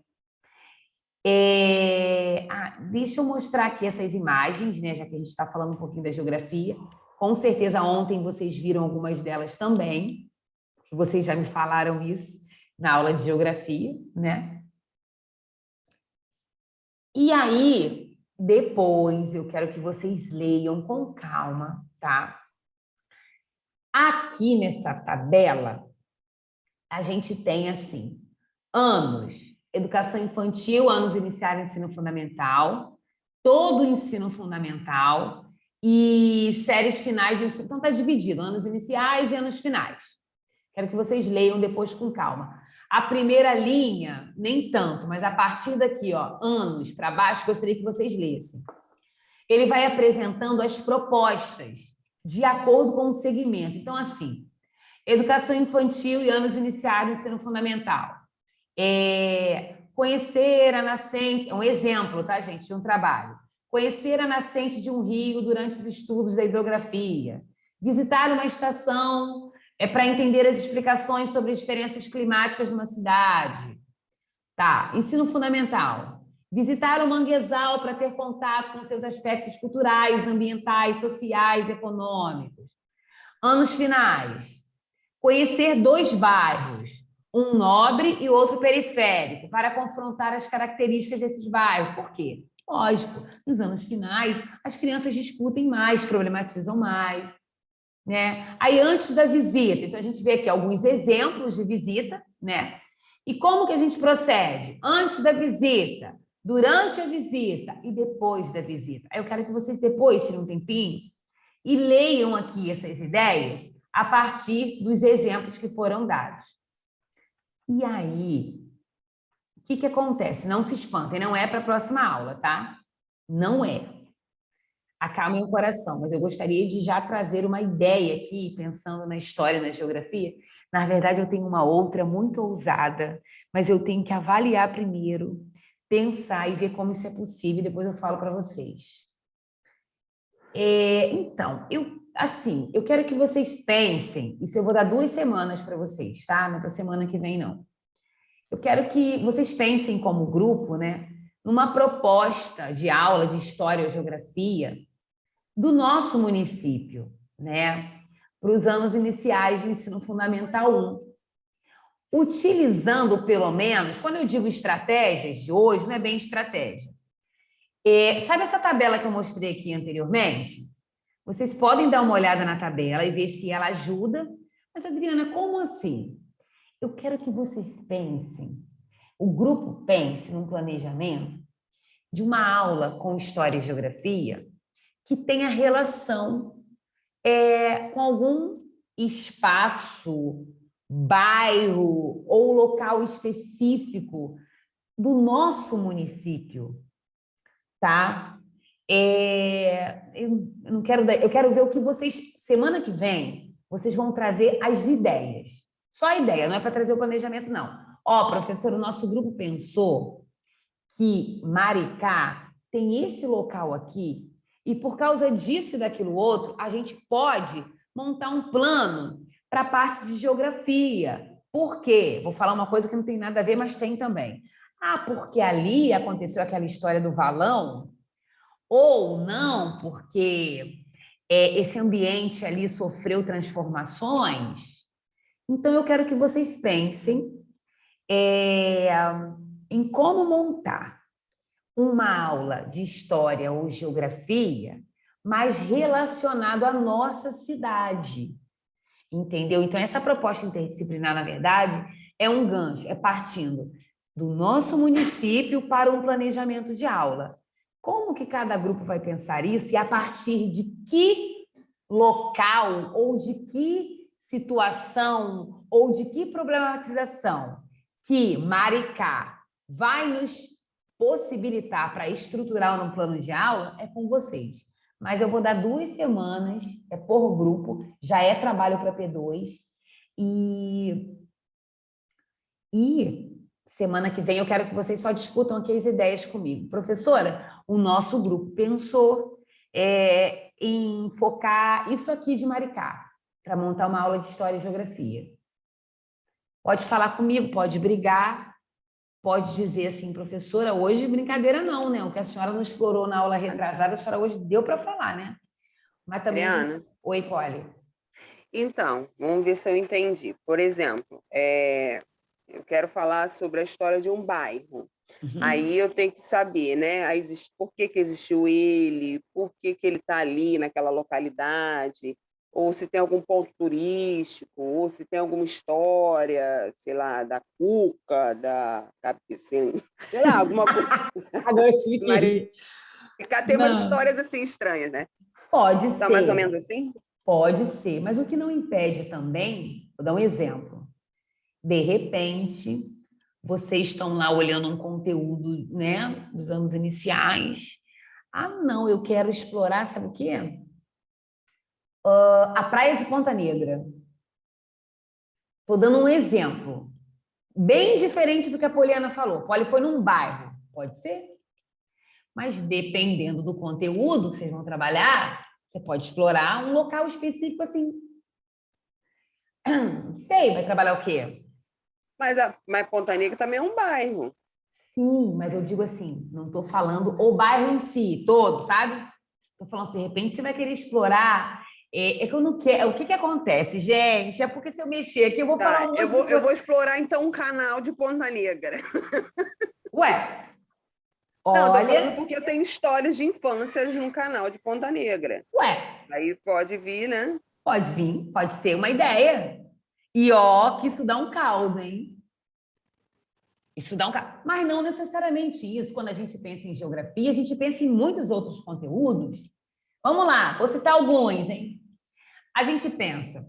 Deixa eu mostrar aqui essas imagens, né? Já que a gente está falando um pouquinho da geografia. Com certeza ontem vocês viram algumas delas também, porque vocês já me falaram isso na aula de geografia, né? E aí, depois, eu quero que vocês leiam com calma, tá? Aqui nessa tabela, a gente tem assim, anos... Educação infantil, anos iniciais, ensino fundamental, todo o ensino fundamental e séries finais de ensino. Então, está dividido, anos iniciais e anos finais. Quero que vocês leiam depois com calma. A primeira linha, nem tanto, mas a partir daqui, ó, anos para baixo, gostaria que vocês lessem. Ele vai apresentando as propostas de acordo com o segmento. Então, assim, educação infantil e anos iniciais, ensino fundamental. Conhecer a nascente, é um exemplo, tá, gente, de um trabalho. Conhecer a nascente de um rio durante os estudos da hidrografia. Visitar uma estação para entender as explicações sobre as diferenças climáticas de uma cidade. Tá, ensino fundamental. Visitar o manguezal para ter contato com seus aspectos culturais, ambientais, sociais, econômicos. Anos finais. Conhecer 2 bairros. Um nobre e outro periférico, para confrontar as características desses bairros. Por quê? Lógico, nos anos finais, as crianças discutem mais, problematizam mais, né? Aí, antes da visita, então a gente vê aqui alguns exemplos de visita, né? E como que a gente procede? Antes da visita, durante a visita e depois da visita. Aí eu quero que vocês depois tirem um tempinho e leiam aqui essas ideias a partir dos exemplos que foram dados. E aí, que acontece? Não se espantem, não é para a próxima aula, tá? Não é. Acalmem o coração, mas eu gostaria de já trazer uma ideia aqui, pensando na história, na geografia. Na verdade, eu tenho uma outra muito ousada, mas eu tenho que avaliar primeiro, pensar e ver como isso é possível, e depois eu falo para vocês. Então, eu quero que vocês pensem, isso eu vou dar 2 semanas para vocês, tá? Não é para semana que vem, não. Eu quero que vocês pensem como grupo, né, numa proposta de aula de História ou Geografia do nosso município, né, para os anos iniciais do ensino fundamental 1. Utilizando, pelo menos, quando eu digo estratégias de hoje, não é bem estratégia. Sabe essa tabela que eu mostrei aqui anteriormente? Vocês podem dar uma olhada na tabela e ver se ela ajuda. Mas, Adriana, como assim? Eu quero que vocês pensem, o grupo pense num planejamento de uma aula com História e Geografia que tenha relação com algum espaço, bairro ou local específico do nosso município, tá? Eu quero ver o que vocês, semana que vem, vocês vão trazer as ideias. Só a ideia, não é para trazer o planejamento, não. Professor, o nosso grupo pensou que Maricá tem esse local aqui e por causa disso e daquilo outro, a gente pode montar um plano para a parte de geografia. Por quê? Vou falar uma coisa que não tem nada a ver, mas tem também. Porque ali aconteceu aquela história do valão, ou não, porque esse ambiente ali sofreu transformações. Então, eu quero que vocês pensem em como montar uma aula de história ou geografia mais relacionado à nossa cidade, entendeu? Então, essa proposta interdisciplinar, na verdade, é um gancho, é partindo do nosso município para um planejamento de aula. Como que cada grupo vai pensar isso e a partir de que local ou de que situação ou de que problematização que Maricá vai nos possibilitar para estruturar um plano de aula é com vocês. Mas eu vou dar 2 semanas, por grupo, já é trabalho para P2 e semana que vem eu quero que vocês só discutam aqui as ideias comigo. Professora, o nosso grupo pensou em focar isso aqui de Maricá, para montar uma aula de História e Geografia. Pode falar comigo, pode brigar, pode dizer assim, professora, hoje brincadeira não, né? O que a senhora não explorou na aula retrasada, a senhora hoje deu para falar, né? Mas também... Adriana. Oi, Polly. Então, vamos ver se eu entendi. Por exemplo, eu quero falar sobre a história de um bairro. Uhum. Aí eu tenho que saber, né? Por que existiu ele, por que ele está ali naquela localidade, ou se tem algum ponto turístico, ou se tem alguma história, sei lá, da Cuca, da Cabecinha, sei lá, alguma coisa. Agora eu tive tem umas histórias assim estranhas, né? Pode ser. Tá mais ou menos assim? Pode ser, mas o que não impede também, vou dar um exemplo. De repente, vocês estão lá olhando um conteúdo, né, dos anos iniciais. Não, eu quero explorar, sabe o quê? A Praia de Ponta Negra. Estou dando um exemplo. Bem diferente do que a Poliana falou. Poli foi num bairro, pode ser? Mas dependendo do conteúdo que vocês vão trabalhar, você pode explorar um local específico assim. Não sei, vai trabalhar o quê? Mas Ponta Negra também é um bairro. Sim, mas eu digo assim, não estou falando o bairro em si, todo, sabe? Estou falando assim, de repente você vai querer explorar. Que eu não quero. O que acontece, gente? É porque se eu mexer aqui, eu vou falar um monte eu vou explorar, então, um canal de Ponta Negra. Ué? Não, tô falando porque eu tenho histórias de infância no canal de Ponta Negra. Ué? Aí pode vir, né? Pode vir, pode ser uma ideia. E que isso dá um caldo, hein? Isso dá um caldo. Mas não necessariamente isso. Quando a gente pensa em geografia, a gente pensa em muitos outros conteúdos. Vamos lá, vou citar alguns, hein? A gente pensa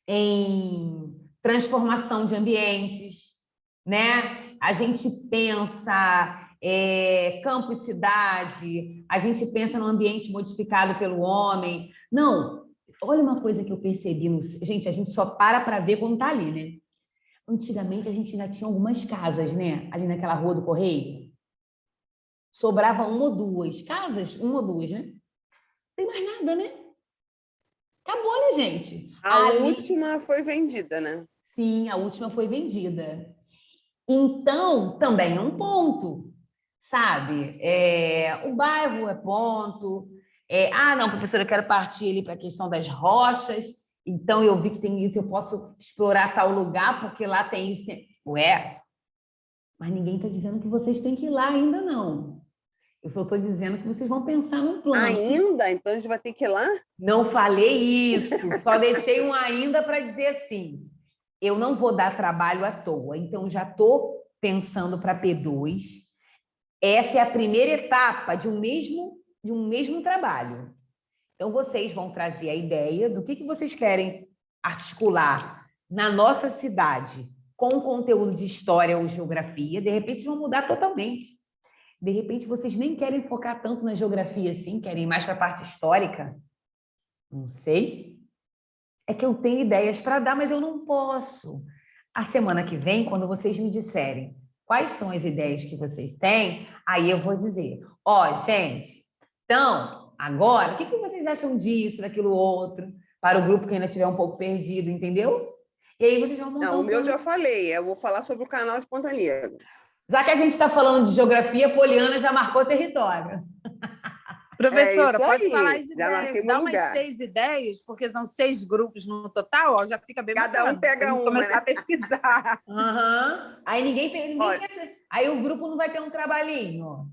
em transformação de ambientes, né? a gente pensa campo e cidade, a gente pensa no ambiente modificado pelo homem. Não, olha uma coisa que eu percebi. Gente, a gente só para ver quando está ali, né? Antigamente, a gente ainda tinha algumas casas, né? Ali naquela rua do Correio. Sobrava uma ou duas casas, uma ou duas, né? Não tem mais nada, né? Acabou, né, gente? A última foi vendida, né? Sim, a última foi vendida. Então, também é um ponto, sabe? O bairro é ponto. Não, professora, eu quero partir ali para a questão das rochas. Então, eu vi que tem isso, eu posso explorar tal lugar, porque lá tem isso. Mas ninguém está dizendo que vocês têm que ir lá ainda, não. Eu só estou dizendo que vocês vão pensar num plano. Ainda? Então a gente vai ter que ir lá? Não falei isso, só deixei um ainda para dizer assim, eu não vou dar trabalho à toa, então já estou pensando para P2, essa é a primeira etapa de um mesmo trabalho. Então, vocês vão trazer a ideia do que vocês querem articular na nossa cidade com conteúdo de história ou geografia, de repente vão mudar totalmente. De repente, vocês nem querem focar tanto na geografia assim, querem ir mais para a parte histórica. Não sei. É que eu tenho ideias para dar, mas eu não posso. A semana que vem, quando vocês me disserem quais são as ideias que vocês têm, aí eu vou dizer, gente, então, agora, o que vocês acham disso, daquilo outro, para o grupo que ainda estiver um pouco perdido, entendeu? E aí vocês vão montar Não, o meu já falei, eu vou falar sobre o canal de Ponta Negra. Já que a gente está falando de geografia, Poliana já marcou território. Professora, pode falar as ideias, dá umas 6 ideias, porque são 6 grupos no total, já fica bem Cada um pega uma, começar a pesquisar. Aí ninguém quer. Aí o grupo não vai ter um trabalhinho.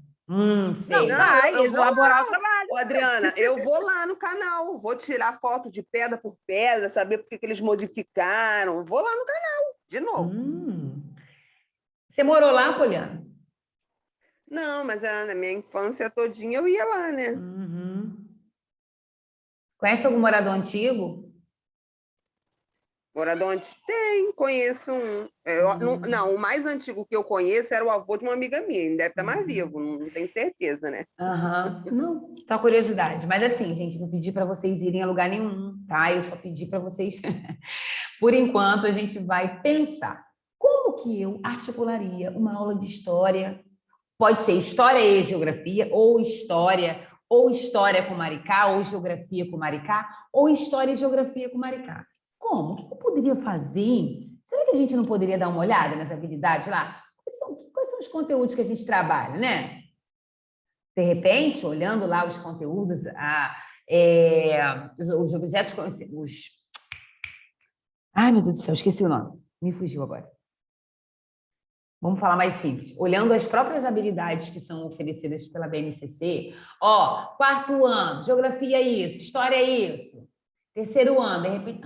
Sei. Não, vai elaborar o trabalho. Adriana, eu vou lá no canal, vou tirar foto de pedra por pedra, saber por que eles modificaram. Vou lá no canal, de novo. Você morou lá, Poliana? Não, mas na minha infância todinha eu ia lá, né? Conhece algum morador antigo? Morador antigo? Conheço um. Não, o mais antigo que eu conheço era o avô de uma amiga minha, ele deve estar mais vivo, não tenho certeza, né? Não, só curiosidade. Mas assim, gente, não pedi para vocês irem a lugar nenhum, tá? Eu só pedi para vocês... Por enquanto, a gente vai pensar. Como que eu articularia uma aula de história? Pode ser história e geografia, ou história com Maricá, ou geografia com Maricá, ou história e geografia com Maricá. Como? O que eu poderia fazer? Será que a gente não poderia dar uma olhada nas habilidades lá? Quais são os conteúdos que a gente trabalha, né? De repente, olhando lá os conteúdos, os objetos... Ai, meu Deus do céu, esqueci o nome. Me fugiu agora. Vamos falar mais simples. Olhando as próprias habilidades que são oferecidas pela BNCC, 4º ano, geografia é isso, história é isso, 3º ano, de repente,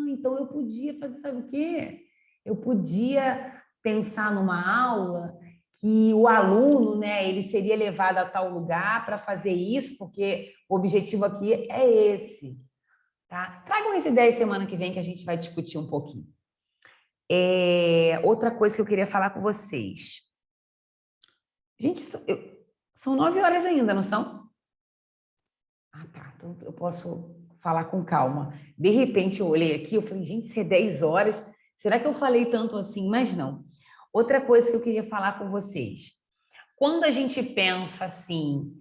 então eu podia fazer, sabe o quê? Eu podia pensar numa aula que o aluno, né, ele seria levado a tal lugar para fazer isso, porque o objetivo aqui é esse, tá? Tragam essa ideia semana que vem que a gente vai discutir um pouquinho. Outra coisa que eu queria falar com vocês. Gente, são 9 horas ainda, não são? Tá. Então eu posso falar com calma. De repente eu olhei aqui, eu falei, gente, se é 10 horas, será que eu falei tanto assim? Mas não. Outra coisa que eu queria falar com vocês. Quando a gente pensa assim...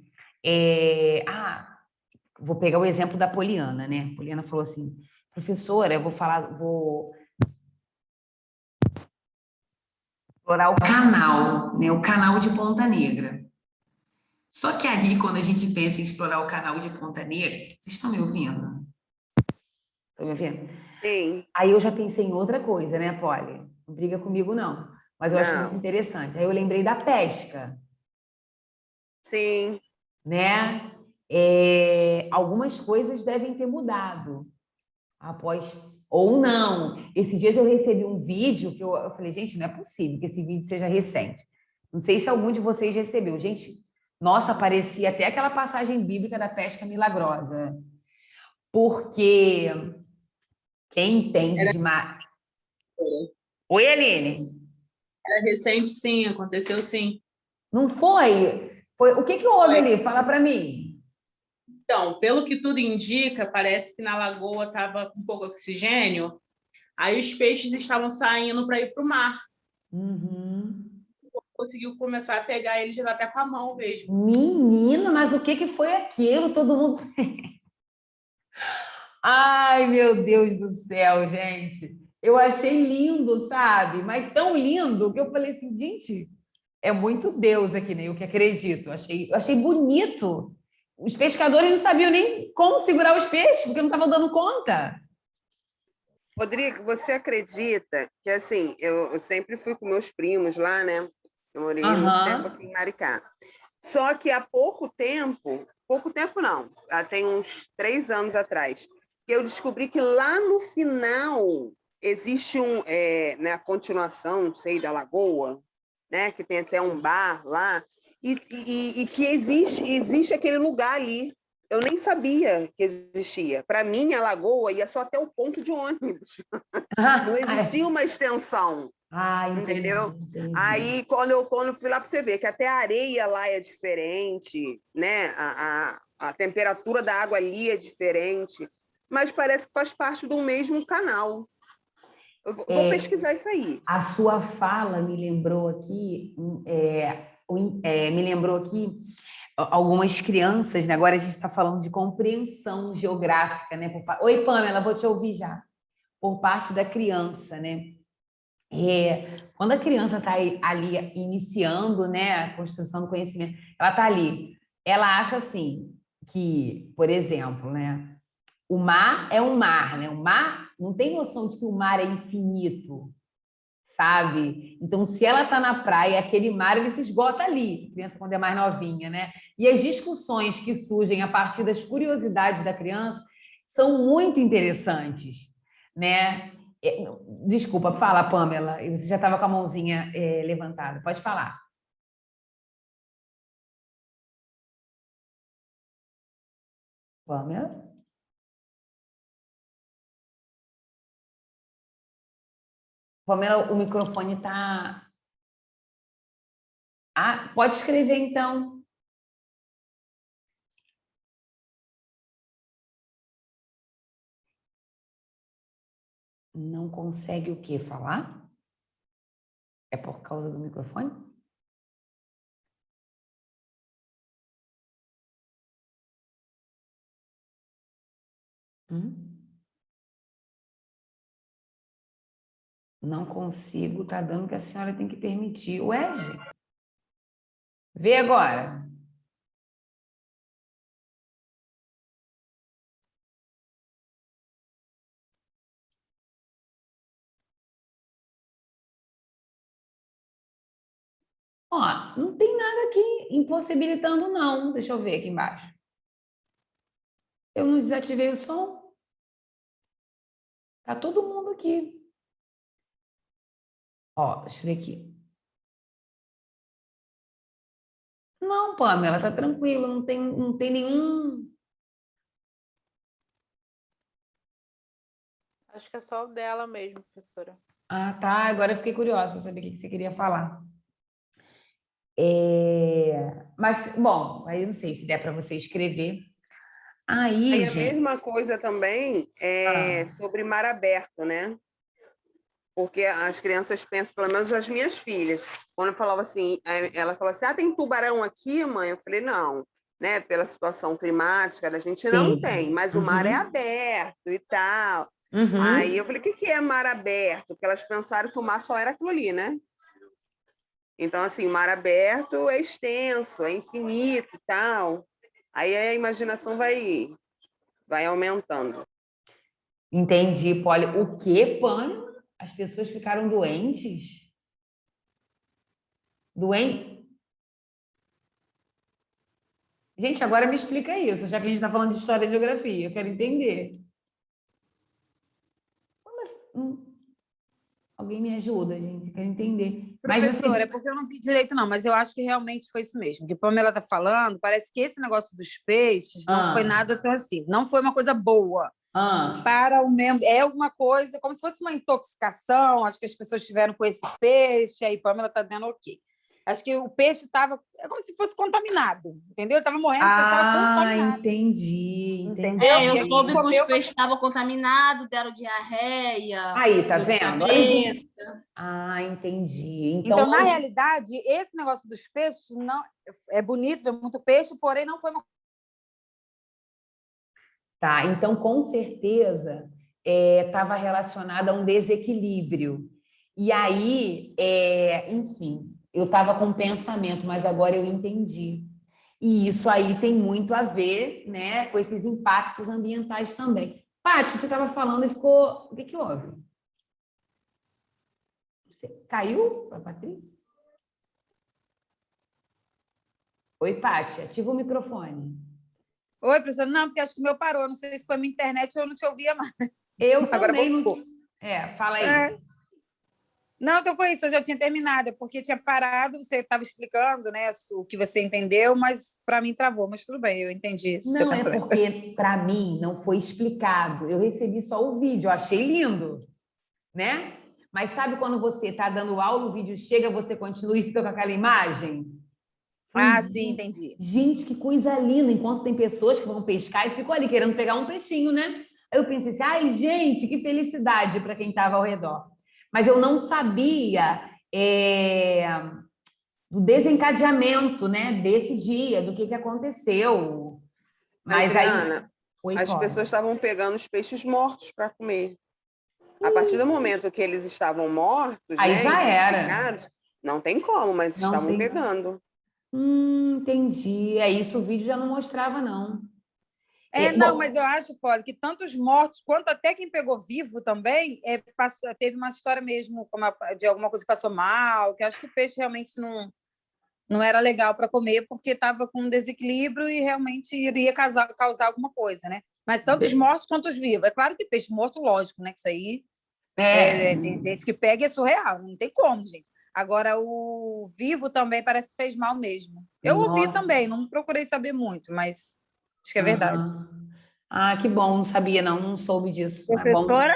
vou pegar o exemplo da Poliana, né? A Poliana falou assim, professora, eu vou explorar o canal, né? O canal de Ponta Negra. Só que ali, quando a gente pensa em explorar o canal de Ponta Negra, vocês estão me ouvindo? Estão me ouvindo? Sim. Aí eu já pensei em outra coisa, né, Poli? Não briga comigo, não. Mas eu acho muito interessante. Aí eu lembrei da pesca. Sim. Né? Algumas coisas devem ter mudado após... Ou não. Esses dias eu recebi um vídeo que eu falei, gente, não é possível que esse vídeo seja recente. Não sei se algum de vocês recebeu. Gente, nossa, parecia até aquela passagem bíblica da pesca milagrosa. Porque quem entende de mar... Oi, Aline. Era recente, sim, aconteceu sim. Não foi? O que houve ali? Fala para mim. Então, pelo que tudo indica, parece que na lagoa estava com pouco oxigênio, aí os peixes estavam saindo para ir para o mar. Conseguiu começar a pegar eles até com a mão mesmo. Menina, mas o que foi aquilo? Todo mundo... Ai, meu Deus do céu, gente. Eu achei lindo, sabe? Mas tão lindo que eu falei assim, gente, é muito Deus aqui, né? Eu que acredito. Eu achei bonito. Os pescadores não sabiam nem como segurar os peixes, porque não estavam dando conta. Rodrigo, você acredita que, assim, eu sempre fui com meus primos lá, né? Eu morei muito tempo aqui em Maricá. Só que há pouco tempo não, tem uns 3 anos atrás, que eu descobri que lá no final existe né, a continuação, não sei, da lagoa, né? Que tem até um bar lá, e que existe aquele lugar ali. Eu nem sabia que existia. Para mim, a lagoa ia só até o ponto de ônibus. Não existia uma extensão. Entendeu? Entendi. Aí, quando eu fui lá para você ver que até a areia lá é diferente, né? A temperatura da água ali é diferente, mas parece que faz parte do mesmo canal. Eu vou pesquisar isso aí. A sua fala me lembrou aqui, algumas crianças, né? Agora a gente está falando de compreensão geográfica, né? Oi, Pamela, vou te ouvir já. Por parte da criança, né? Quando a criança está ali iniciando, né, a construção do conhecimento, ela está ali, ela acha assim que, por exemplo, né, o mar é um mar, né? O mar não tem noção de que o mar é infinito, sabe? Então, se ela está na praia, aquele mar ele se esgota ali, a criança quando é mais novinha, né? E as discussões que surgem a partir das curiosidades da criança são muito interessantes, né? Desculpa, fala, Pamela. Você já estava com a mãozinha levantada. Pode falar. Pamela? Pamela, o microfone está... Ah, pode escrever, então. Não consegue o quê? Falar? É por causa do microfone? Não consigo, tá dando que a senhora tem que permitir. Ué, gente. Vê agora. Ó, não tem nada aqui impossibilitando, não. Deixa eu ver aqui embaixo. Eu não desativei o som. Tá todo mundo aqui. Ó, deixa eu ver aqui. Não, Pamela, tá tranquilo, não tem nenhum... Acho que é só o dela mesmo, professora. Ah, tá. Agora eu fiquei curiosa para saber o que você queria falar. Mas, bom, aí eu não sei se der para você escrever. Aí, a mesma coisa também sobre mar aberto, né? Porque as crianças pensam, pelo menos as minhas filhas, quando eu falava assim, ela falava assim, tem tubarão aqui, mãe? Eu falei, não, né? Pela situação climática, a gente não tem, mas o mar é aberto e tal. Aí eu falei, o que é mar aberto? Porque elas pensaram que o mar só era aquilo ali, né? Então, assim, o mar aberto é extenso, é infinito e tal. Aí a imaginação vai aumentando. Entendi, Polly. O quê, Pânico? As pessoas ficaram doentes? Gente, agora me explica isso, já que a gente está falando de história e geografia. Eu quero entender. Alguém me ajuda, gente. Eu quero entender. Professora, é porque eu não vi direito, não, mas eu acho que realmente foi isso mesmo. Que a Pamela está falando, parece que esse negócio dos peixes não foi nada tão assim. Não foi uma coisa boa. para o membro. É alguma coisa, como se fosse uma intoxicação, acho que as pessoas estiveram com esse peixe, aí Pamela está dizendo ok. Acho que o peixe estava... É como se fosse contaminado, entendeu? Ele estava morrendo porque estava contaminado. Entendi. Entendeu? Eu soube que os peixes estavam contaminados, deram diarreia. Aí, tá vendo? Entendi. Então, na realidade, esse negócio dos peixes não é bonito, é muito peixe, porém não foi uma... Tá, então, com certeza, estava relacionado a um desequilíbrio. E aí, enfim... Eu estava com um pensamento, mas agora eu entendi. E isso aí tem muito a ver, né, com esses impactos ambientais também. Paty, você estava falando e ficou... O que houve? Você caiu, Patrícia? Oi, Paty, ativa o microfone. Oi, professora. Não, porque acho que o meu parou. Não sei se foi a minha internet ou eu não te ouvia mais. Eu agora também voltou. Fala aí. Não, então foi isso, eu já tinha terminado, porque tinha parado, você estava explicando, né, o que você entendeu, mas para mim travou, mas tudo bem, eu entendi. Não, é porque para mim não foi explicado, eu recebi só o vídeo, eu achei lindo, né? Mas sabe quando você está dando aula, o vídeo chega, você continua e fica com aquela imagem? Sim, entendi. Gente, que coisa linda, enquanto tem pessoas que vão pescar e ficam ali querendo pegar um peixinho, né? Aí eu pensei assim, ai, gente, que felicidade para quem estava ao redor. Mas eu não sabia do desencadeamento, né, desse dia, do que aconteceu. Mas Juliana, as pessoas estavam pegando os peixes mortos para comer. A partir do momento que eles estavam mortos, aí né, já era. Não tem como, mas estavam pegando. Entendi. Isso o vídeo já não mostrava, não. Não, mas eu acho, Polly, que tanto os mortos quanto até quem pegou vivo também teve uma história mesmo de alguma coisa que passou mal, que acho que o peixe realmente não era legal para comer porque estava com um desequilíbrio e realmente iria causar alguma coisa, né? Mas tanto os mortos quanto os vivos. É claro que peixe morto, lógico, né? Que isso aí tem gente que pega e é surreal, não tem como, gente. Agora, o vivo também parece que fez mal mesmo. Eu ouvi também, não procurei saber muito, mas... Acho que é verdade. Que bom, não sabia, não soube disso. Professora?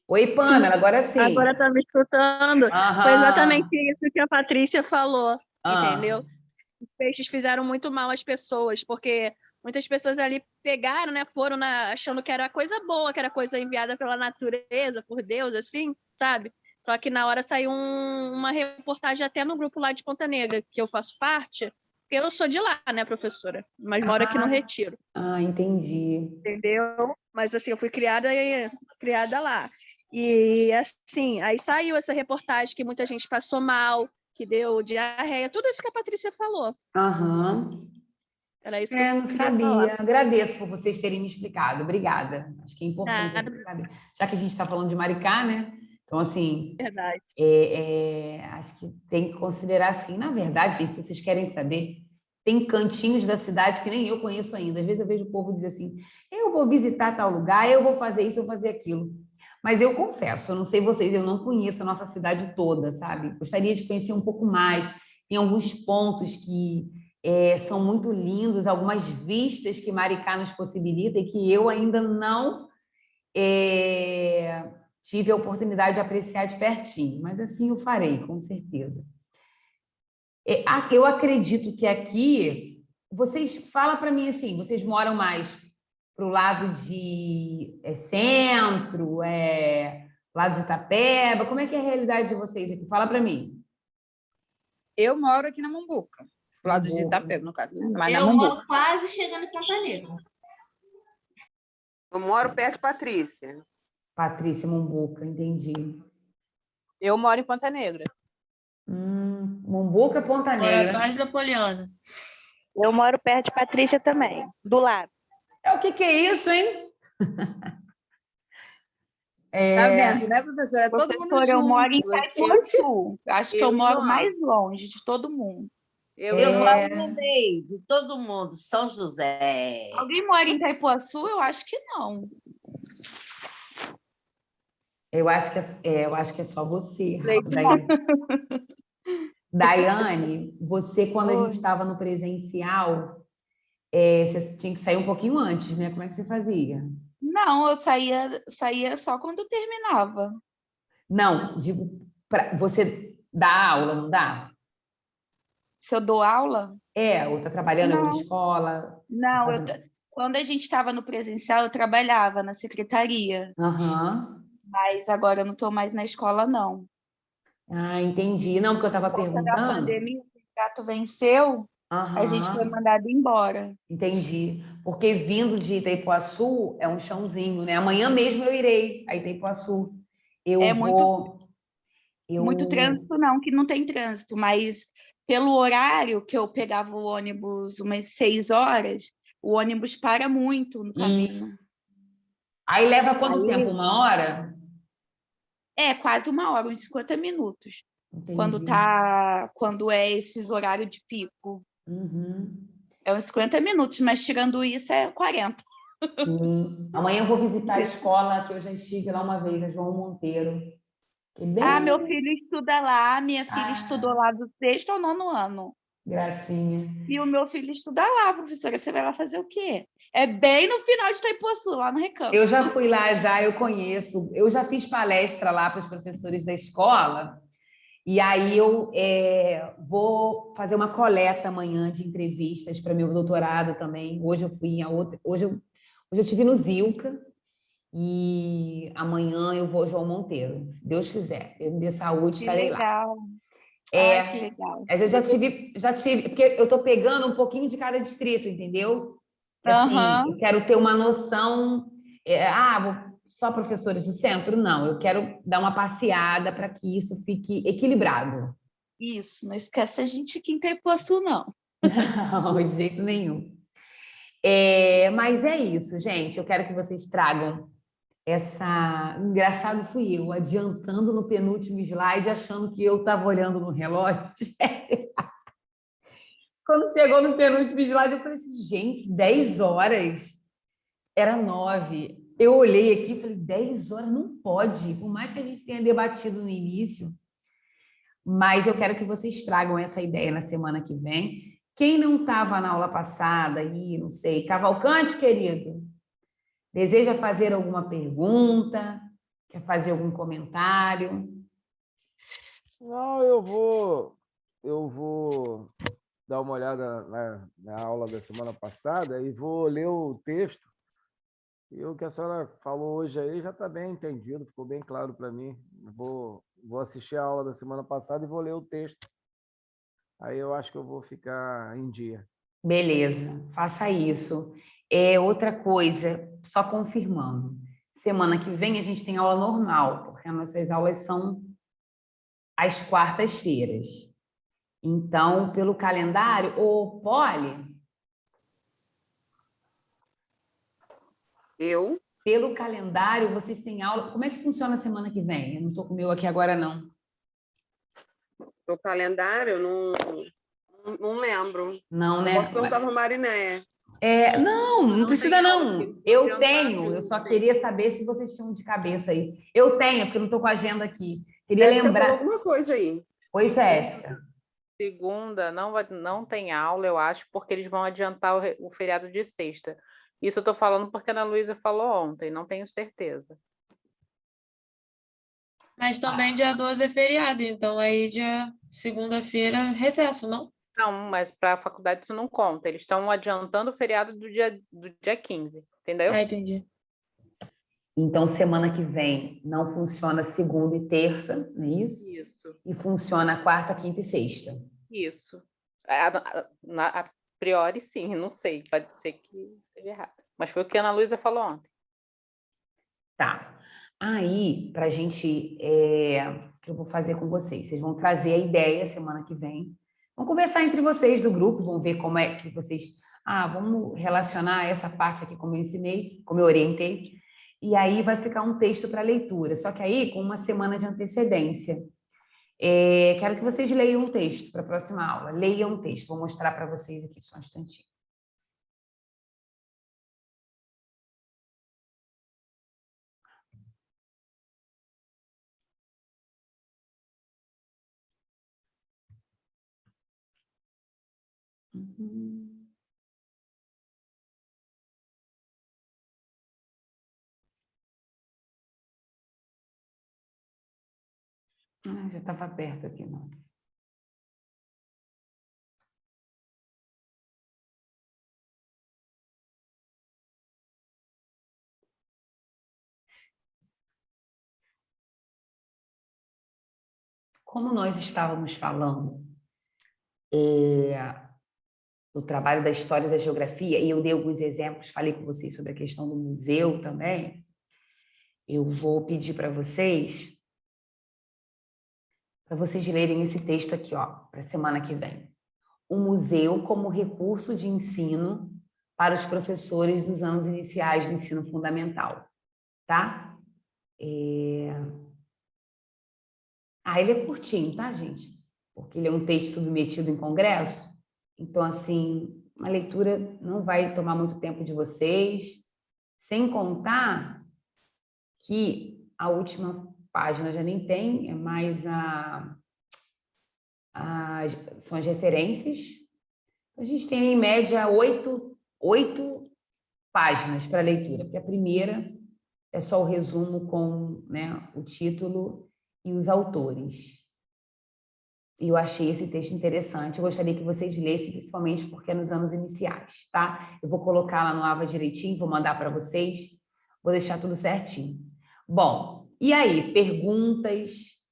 Oi, Pamela, agora sim. Agora está me escutando. Foi exatamente isso que a Patrícia falou, entendeu? Os peixes fizeram muito mal às pessoas, porque muitas pessoas ali pegaram, né, foram achando que era coisa boa, que era coisa enviada pela natureza, por Deus, assim, sabe? Só que na hora saiu uma reportagem até no grupo lá de Ponta Negra, que eu faço parte. Porque eu sou de lá, né, professora? Mas moro aqui no Retiro. Entendi. Entendeu? Mas, assim, eu fui criada lá. E, assim, aí saiu essa reportagem que muita gente passou mal, que deu diarreia, tudo isso que a Patrícia falou. Era isso que eu não sabia. Falar. Agradeço por vocês terem me explicado. Obrigada. Acho que é importante a gente saber. Já que a gente está falando de Maricá, né? Então, assim, verdade. Acho que tem que considerar assim, na verdade, se vocês querem saber, tem cantinhos da cidade que nem eu conheço ainda. Às vezes eu vejo o povo dizer assim, eu vou visitar tal lugar, eu vou fazer isso, eu vou fazer aquilo. Mas eu confesso, eu não sei vocês, eu não conheço a nossa cidade toda, sabe? Gostaria de conhecer um pouco mais. Tem alguns pontos que são muito lindos, algumas vistas que Maricá nos possibilita e que eu ainda não... tive a oportunidade de apreciar de pertinho, mas assim eu farei, com certeza. Eu acredito que aqui, vocês, fala para mim assim, vocês moram mais para o lado de centro, lado de Itapeba, como é que é a realidade de vocês aqui? Fala para mim. Eu moro aqui na Mombuca, do lado de Itapeba, no caso, né? Mas eu moro quase chegando em Ponta Negra. Eu moro perto de Patrícia. Patrícia, Mombuca, entendi. Eu moro em Ponta Negra. Mombuca, Ponta Negra. Moro atrás da Poliana. Eu moro perto de Patrícia também, do lado. O que é isso, hein? Tá vendo, né, professora? Todo mundo junto. Eu moro em Itaipuaçu. Acho que eu moro mais longe de todo mundo. Eu moro no meio de todo mundo, São José. Alguém mora em Itaipuaçu? Eu acho que não. Eu acho que é só você, Daiane, você, quando a gente estava no presencial, você tinha que sair um pouquinho antes, né? Como é que você fazia? Não, eu saía só quando terminava. Não, digo, você dá aula, não dá? Se eu dou aula? Ou está trabalhando em alguma Não. escola? Não, fazendo... quando a gente estava no presencial, eu trabalhava na secretaria. Mas agora eu não estou mais na escola, não. Ah, entendi. Não, porque eu estava perguntando. Da pandemia, o contrato venceu, a gente foi mandado embora. Entendi. Porque vindo de Itaipuaçu é um chãozinho, né? Amanhã mesmo eu irei a Itaipuaçu. Muito trânsito, não, que não tem trânsito, mas pelo horário que eu pegava o ônibus umas 6 horas, o ônibus para muito no caminho. Aí leva quanto tempo? 1 hora? Quase 1 hora, uns 50 minutos. Entendi. Quando é esses horários de pico. É uns 50 minutos, mas tirando isso é 40. Sim. Amanhã eu vou visitar a escola que eu já estive lá uma vez, a João Monteiro. Meu filho estuda lá, minha filha estudou lá do 6º ao 9º ano. Gracinha. E o meu filho estuda lá, professora. Você vai lá fazer o quê? É bem no final de Itaipuaçu, lá no Recanto. Eu já fui lá, eu conheço. Eu já fiz palestra lá para os professores da escola. E aí eu vou fazer uma coleta amanhã de entrevistas para meu doutorado também. Hoje eu fui a outra. Hoje eu estive no Zilca. E amanhã eu vou ao João Monteiro, se Deus quiser. Eu me dê saúde, estarei lá. Que legal. Mas eu já tive, porque eu estou pegando um pouquinho de cada distrito, entendeu? Assim, eu quero ter uma noção. Só professores do centro? Não, eu quero dar uma passeada para que isso fique equilibrado. Isso, não esquece a gente aqui em Itaipuaçu, não. Não, de jeito nenhum. Mas é isso, gente. Eu quero que vocês tragam engraçado fui eu, adiantando no penúltimo slide, achando que eu estava olhando no relógio. Quando chegou no penúltimo slide, eu falei assim, gente, 10 horas? Era 9. Eu olhei aqui e falei, 10 horas? Não pode, por mais que a gente tenha debatido no início. Mas eu quero que vocês tragam essa ideia na semana que vem. Quem não estava na aula passada, não sei, Cavalcante, querido, deseja fazer alguma pergunta? Quer fazer algum comentário? Não, eu vou dar uma olhada na aula da semana passada e vou ler o texto. E o que a senhora falou hoje aí já está bem entendido, ficou bem claro para mim. Vou assistir a aula da semana passada e vou ler o texto. Aí eu acho que eu vou ficar em dia. Beleza, faça isso. Outra coisa, só confirmando. Semana que vem a gente tem aula normal, porque as nossas aulas são às quartas-feiras. Então, pelo calendário, Poli? Pelo calendário, vocês têm aula... Como é que funciona a semana que vem? Eu não estou com o meu aqui agora, não. O calendário, não lembro. Não, né? Posso perguntar para a Mariné. Não precisa não. Eu tenho, eu só queria saber se vocês tinham de cabeça aí. Eu tenho, porque eu não estou com a agenda aqui. Queria lembrar. Falou alguma coisa aí. Oi, Jéssica. Segunda não tem aula, eu acho, porque eles vão adiantar o feriado de sexta. Isso eu estou falando porque a Ana Luísa falou ontem, não tenho certeza. Mas também dia 12 é feriado, então aí segunda-feira, recesso, não? Não, mas para a faculdade isso não conta. Eles estão adiantando o feriado do dia 15, entendeu? Entendi. Então, semana que vem não funciona segunda e terça, não é isso? Isso. E funciona quarta, quinta e sexta. Isso. A priori, sim, não sei. Pode ser que seja errado. Mas foi o que a Ana Luísa falou ontem. Tá. Aí, para a gente... o que eu vou fazer com vocês? Vocês vão trazer a ideia semana que vem. Vão conversar entre vocês do grupo, vão ver como é que vocês... vamos relacionar essa parte aqui como eu ensinei, como eu orientei. E aí vai ficar um texto para leitura, só que aí com uma semana de antecedência. Quero que vocês leiam um texto para a próxima aula. Leiam um texto, vou mostrar para vocês aqui só um instantinho. Já estava perto aqui, nossa. Como nós estávamos falando do trabalho da história e da geografia, e eu dei alguns exemplos, falei com vocês sobre a questão do museu também, eu vou pedir para vocês lerem esse texto aqui, ó, para a semana que vem. O museu como recurso de ensino para os professores dos anos iniciais do ensino fundamental, tá? Ele é curtinho, tá, gente? Porque ele é um texto submetido em congresso, então, assim, uma leitura não vai tomar muito tempo de vocês, sem contar que a última página já nem tem, é mais são as referências. A gente tem, em média, 8 páginas para leitura, porque a primeira é só o resumo com, né, o título e os autores. E eu achei esse texto interessante, eu gostaria que vocês lessem, principalmente porque é nos anos iniciais, tá? Eu vou colocar lá no AVA direitinho, vou mandar para vocês, vou deixar tudo certinho. Bom, e aí, perguntas?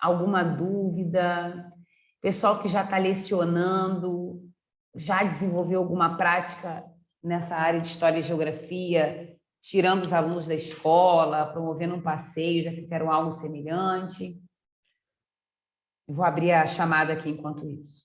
Alguma dúvida? Pessoal que já está lecionando, já desenvolveu alguma prática nessa área de História e Geografia, tirando os alunos da escola, promovendo um passeio, já fizeram algo semelhante? Vou abrir a chamada aqui enquanto isso.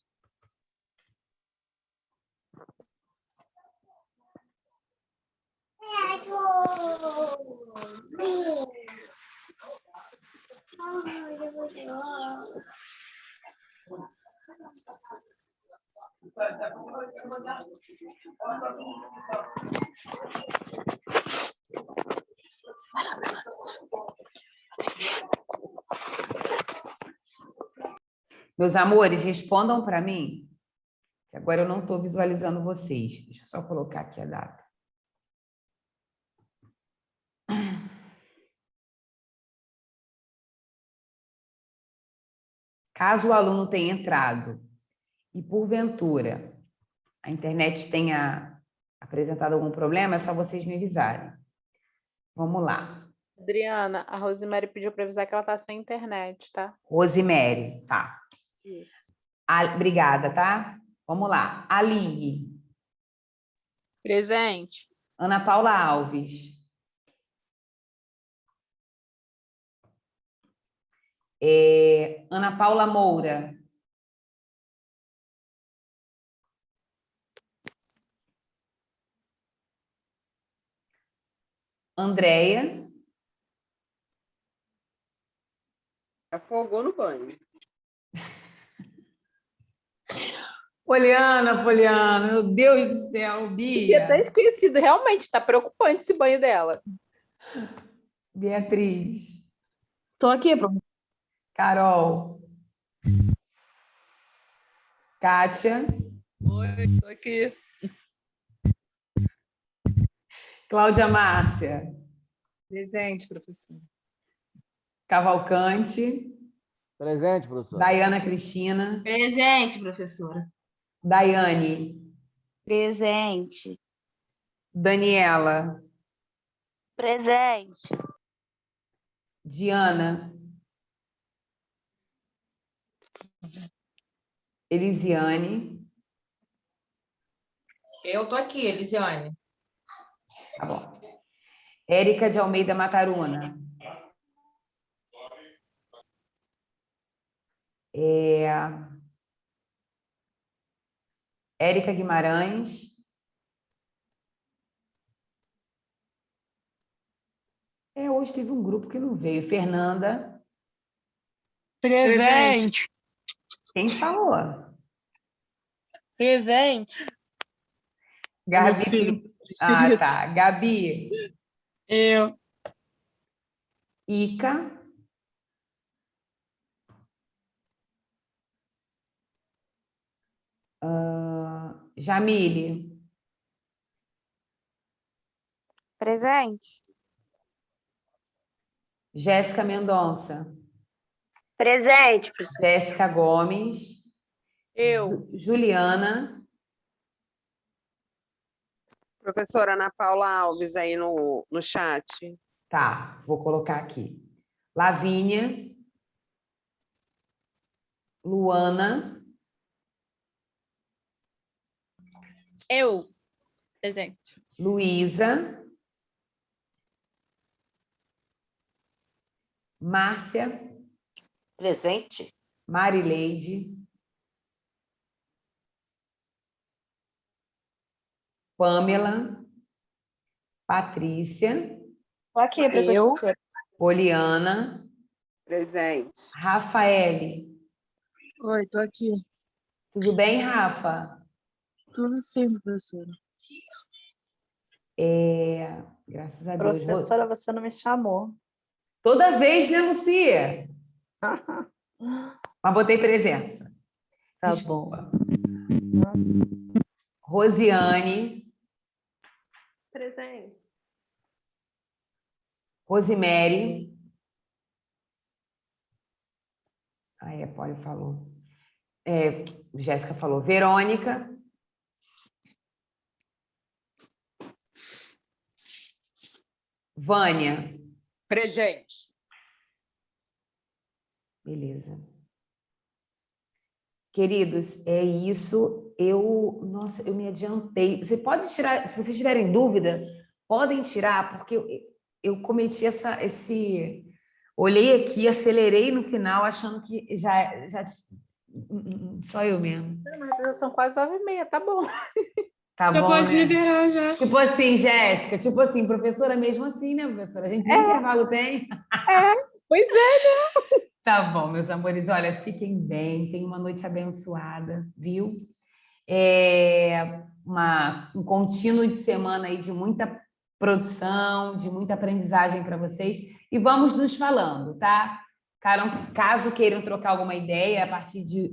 Meus amores, respondam para mim, que agora eu não estou visualizando vocês. Deixa eu só colocar aqui a data. Caso o aluno tenha entrado e, porventura, a internet tenha apresentado algum problema, é só vocês me avisarem. Vamos lá. Adriana, a Rosemary pediu para avisar que ela está sem internet, tá? Rosemary, tá. Obrigada, tá? Vamos lá. Aline. Presente. Ana Paula Alves. Ana Paula Moura. Andréia. Afogou no banho. Poliana, meu Deus do céu, Bia. Tinha até esquecido, realmente, está preocupante esse banho dela. Beatriz. Estou aqui, professor. Carol. Kátia. Oi, estou aqui. Cláudia Márcia. Presente, professor. Cavalcante. Presente, professor. Daiana Cristina. Presente, professora. Daiane. Presente. Daniela. Presente. Diana. Elisiane. Eu estou aqui, Elisiane. Tá bom. Érica de Almeida Mataruna. Érica Guimarães. Hoje teve um grupo que não veio. Fernanda. Presente. Quem falou? Presente. Gabi. Filho, tá. Gabi. Eu. Ica. Jamile. Presente. Jéssica Mendonça. Presente, professora. Jéssica Gomes. Eu. Juliana. Professora Ana Paula Alves aí no chat. Tá, vou colocar aqui. Lavínia. Luana. Eu. Presente. Luísa. Márcia. Presente. Marileide. Pamela. Patrícia. Aqui, professora. Poliana. Presente. Rafaele. Oi, tô aqui. Tudo bem, Rafa? Tudo sim, professora. Graças a Deus. Professora, você não me chamou. Toda vez, né, Lucia? Mas botei presença. Tá Desculpa. bom. Rosiane. Presente. Rosemary. Aí a Poli falou. Jéssica falou. Verônica. Vânia. Presente. Beleza. Queridos, é isso. Nossa, eu me adiantei. Você pode tirar, se vocês tiverem dúvida, podem tirar, porque eu cometi esse... Olhei aqui, acelerei no final, achando que já só eu mesmo. Mas já são quase 9h30, tá bom. Tá Já bom, pode né? liberar já. Tipo assim, Jéssica, tipo assim, professora mesmo assim, né, professora? A gente nem intervalo tem. Pois é, né? Tá bom, meus amores. Olha, fiquem bem, tenham uma noite abençoada, viu? Um contínuo de semana aí de muita produção, de muita aprendizagem para vocês. E vamos nos falando, tá? Caso queiram trocar alguma ideia a partir de...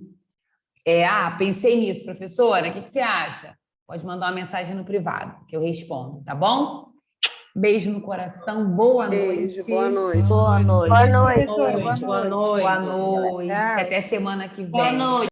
pensei nisso, professora, o que você acha? Pode mandar uma mensagem no privado, que eu respondo, tá bom? Beijo no coração, boa noite. Beijo, boa noite. Boa noite. Boa noite. Professora, boa noite. Boa noite. Até semana que vem. Boa noite.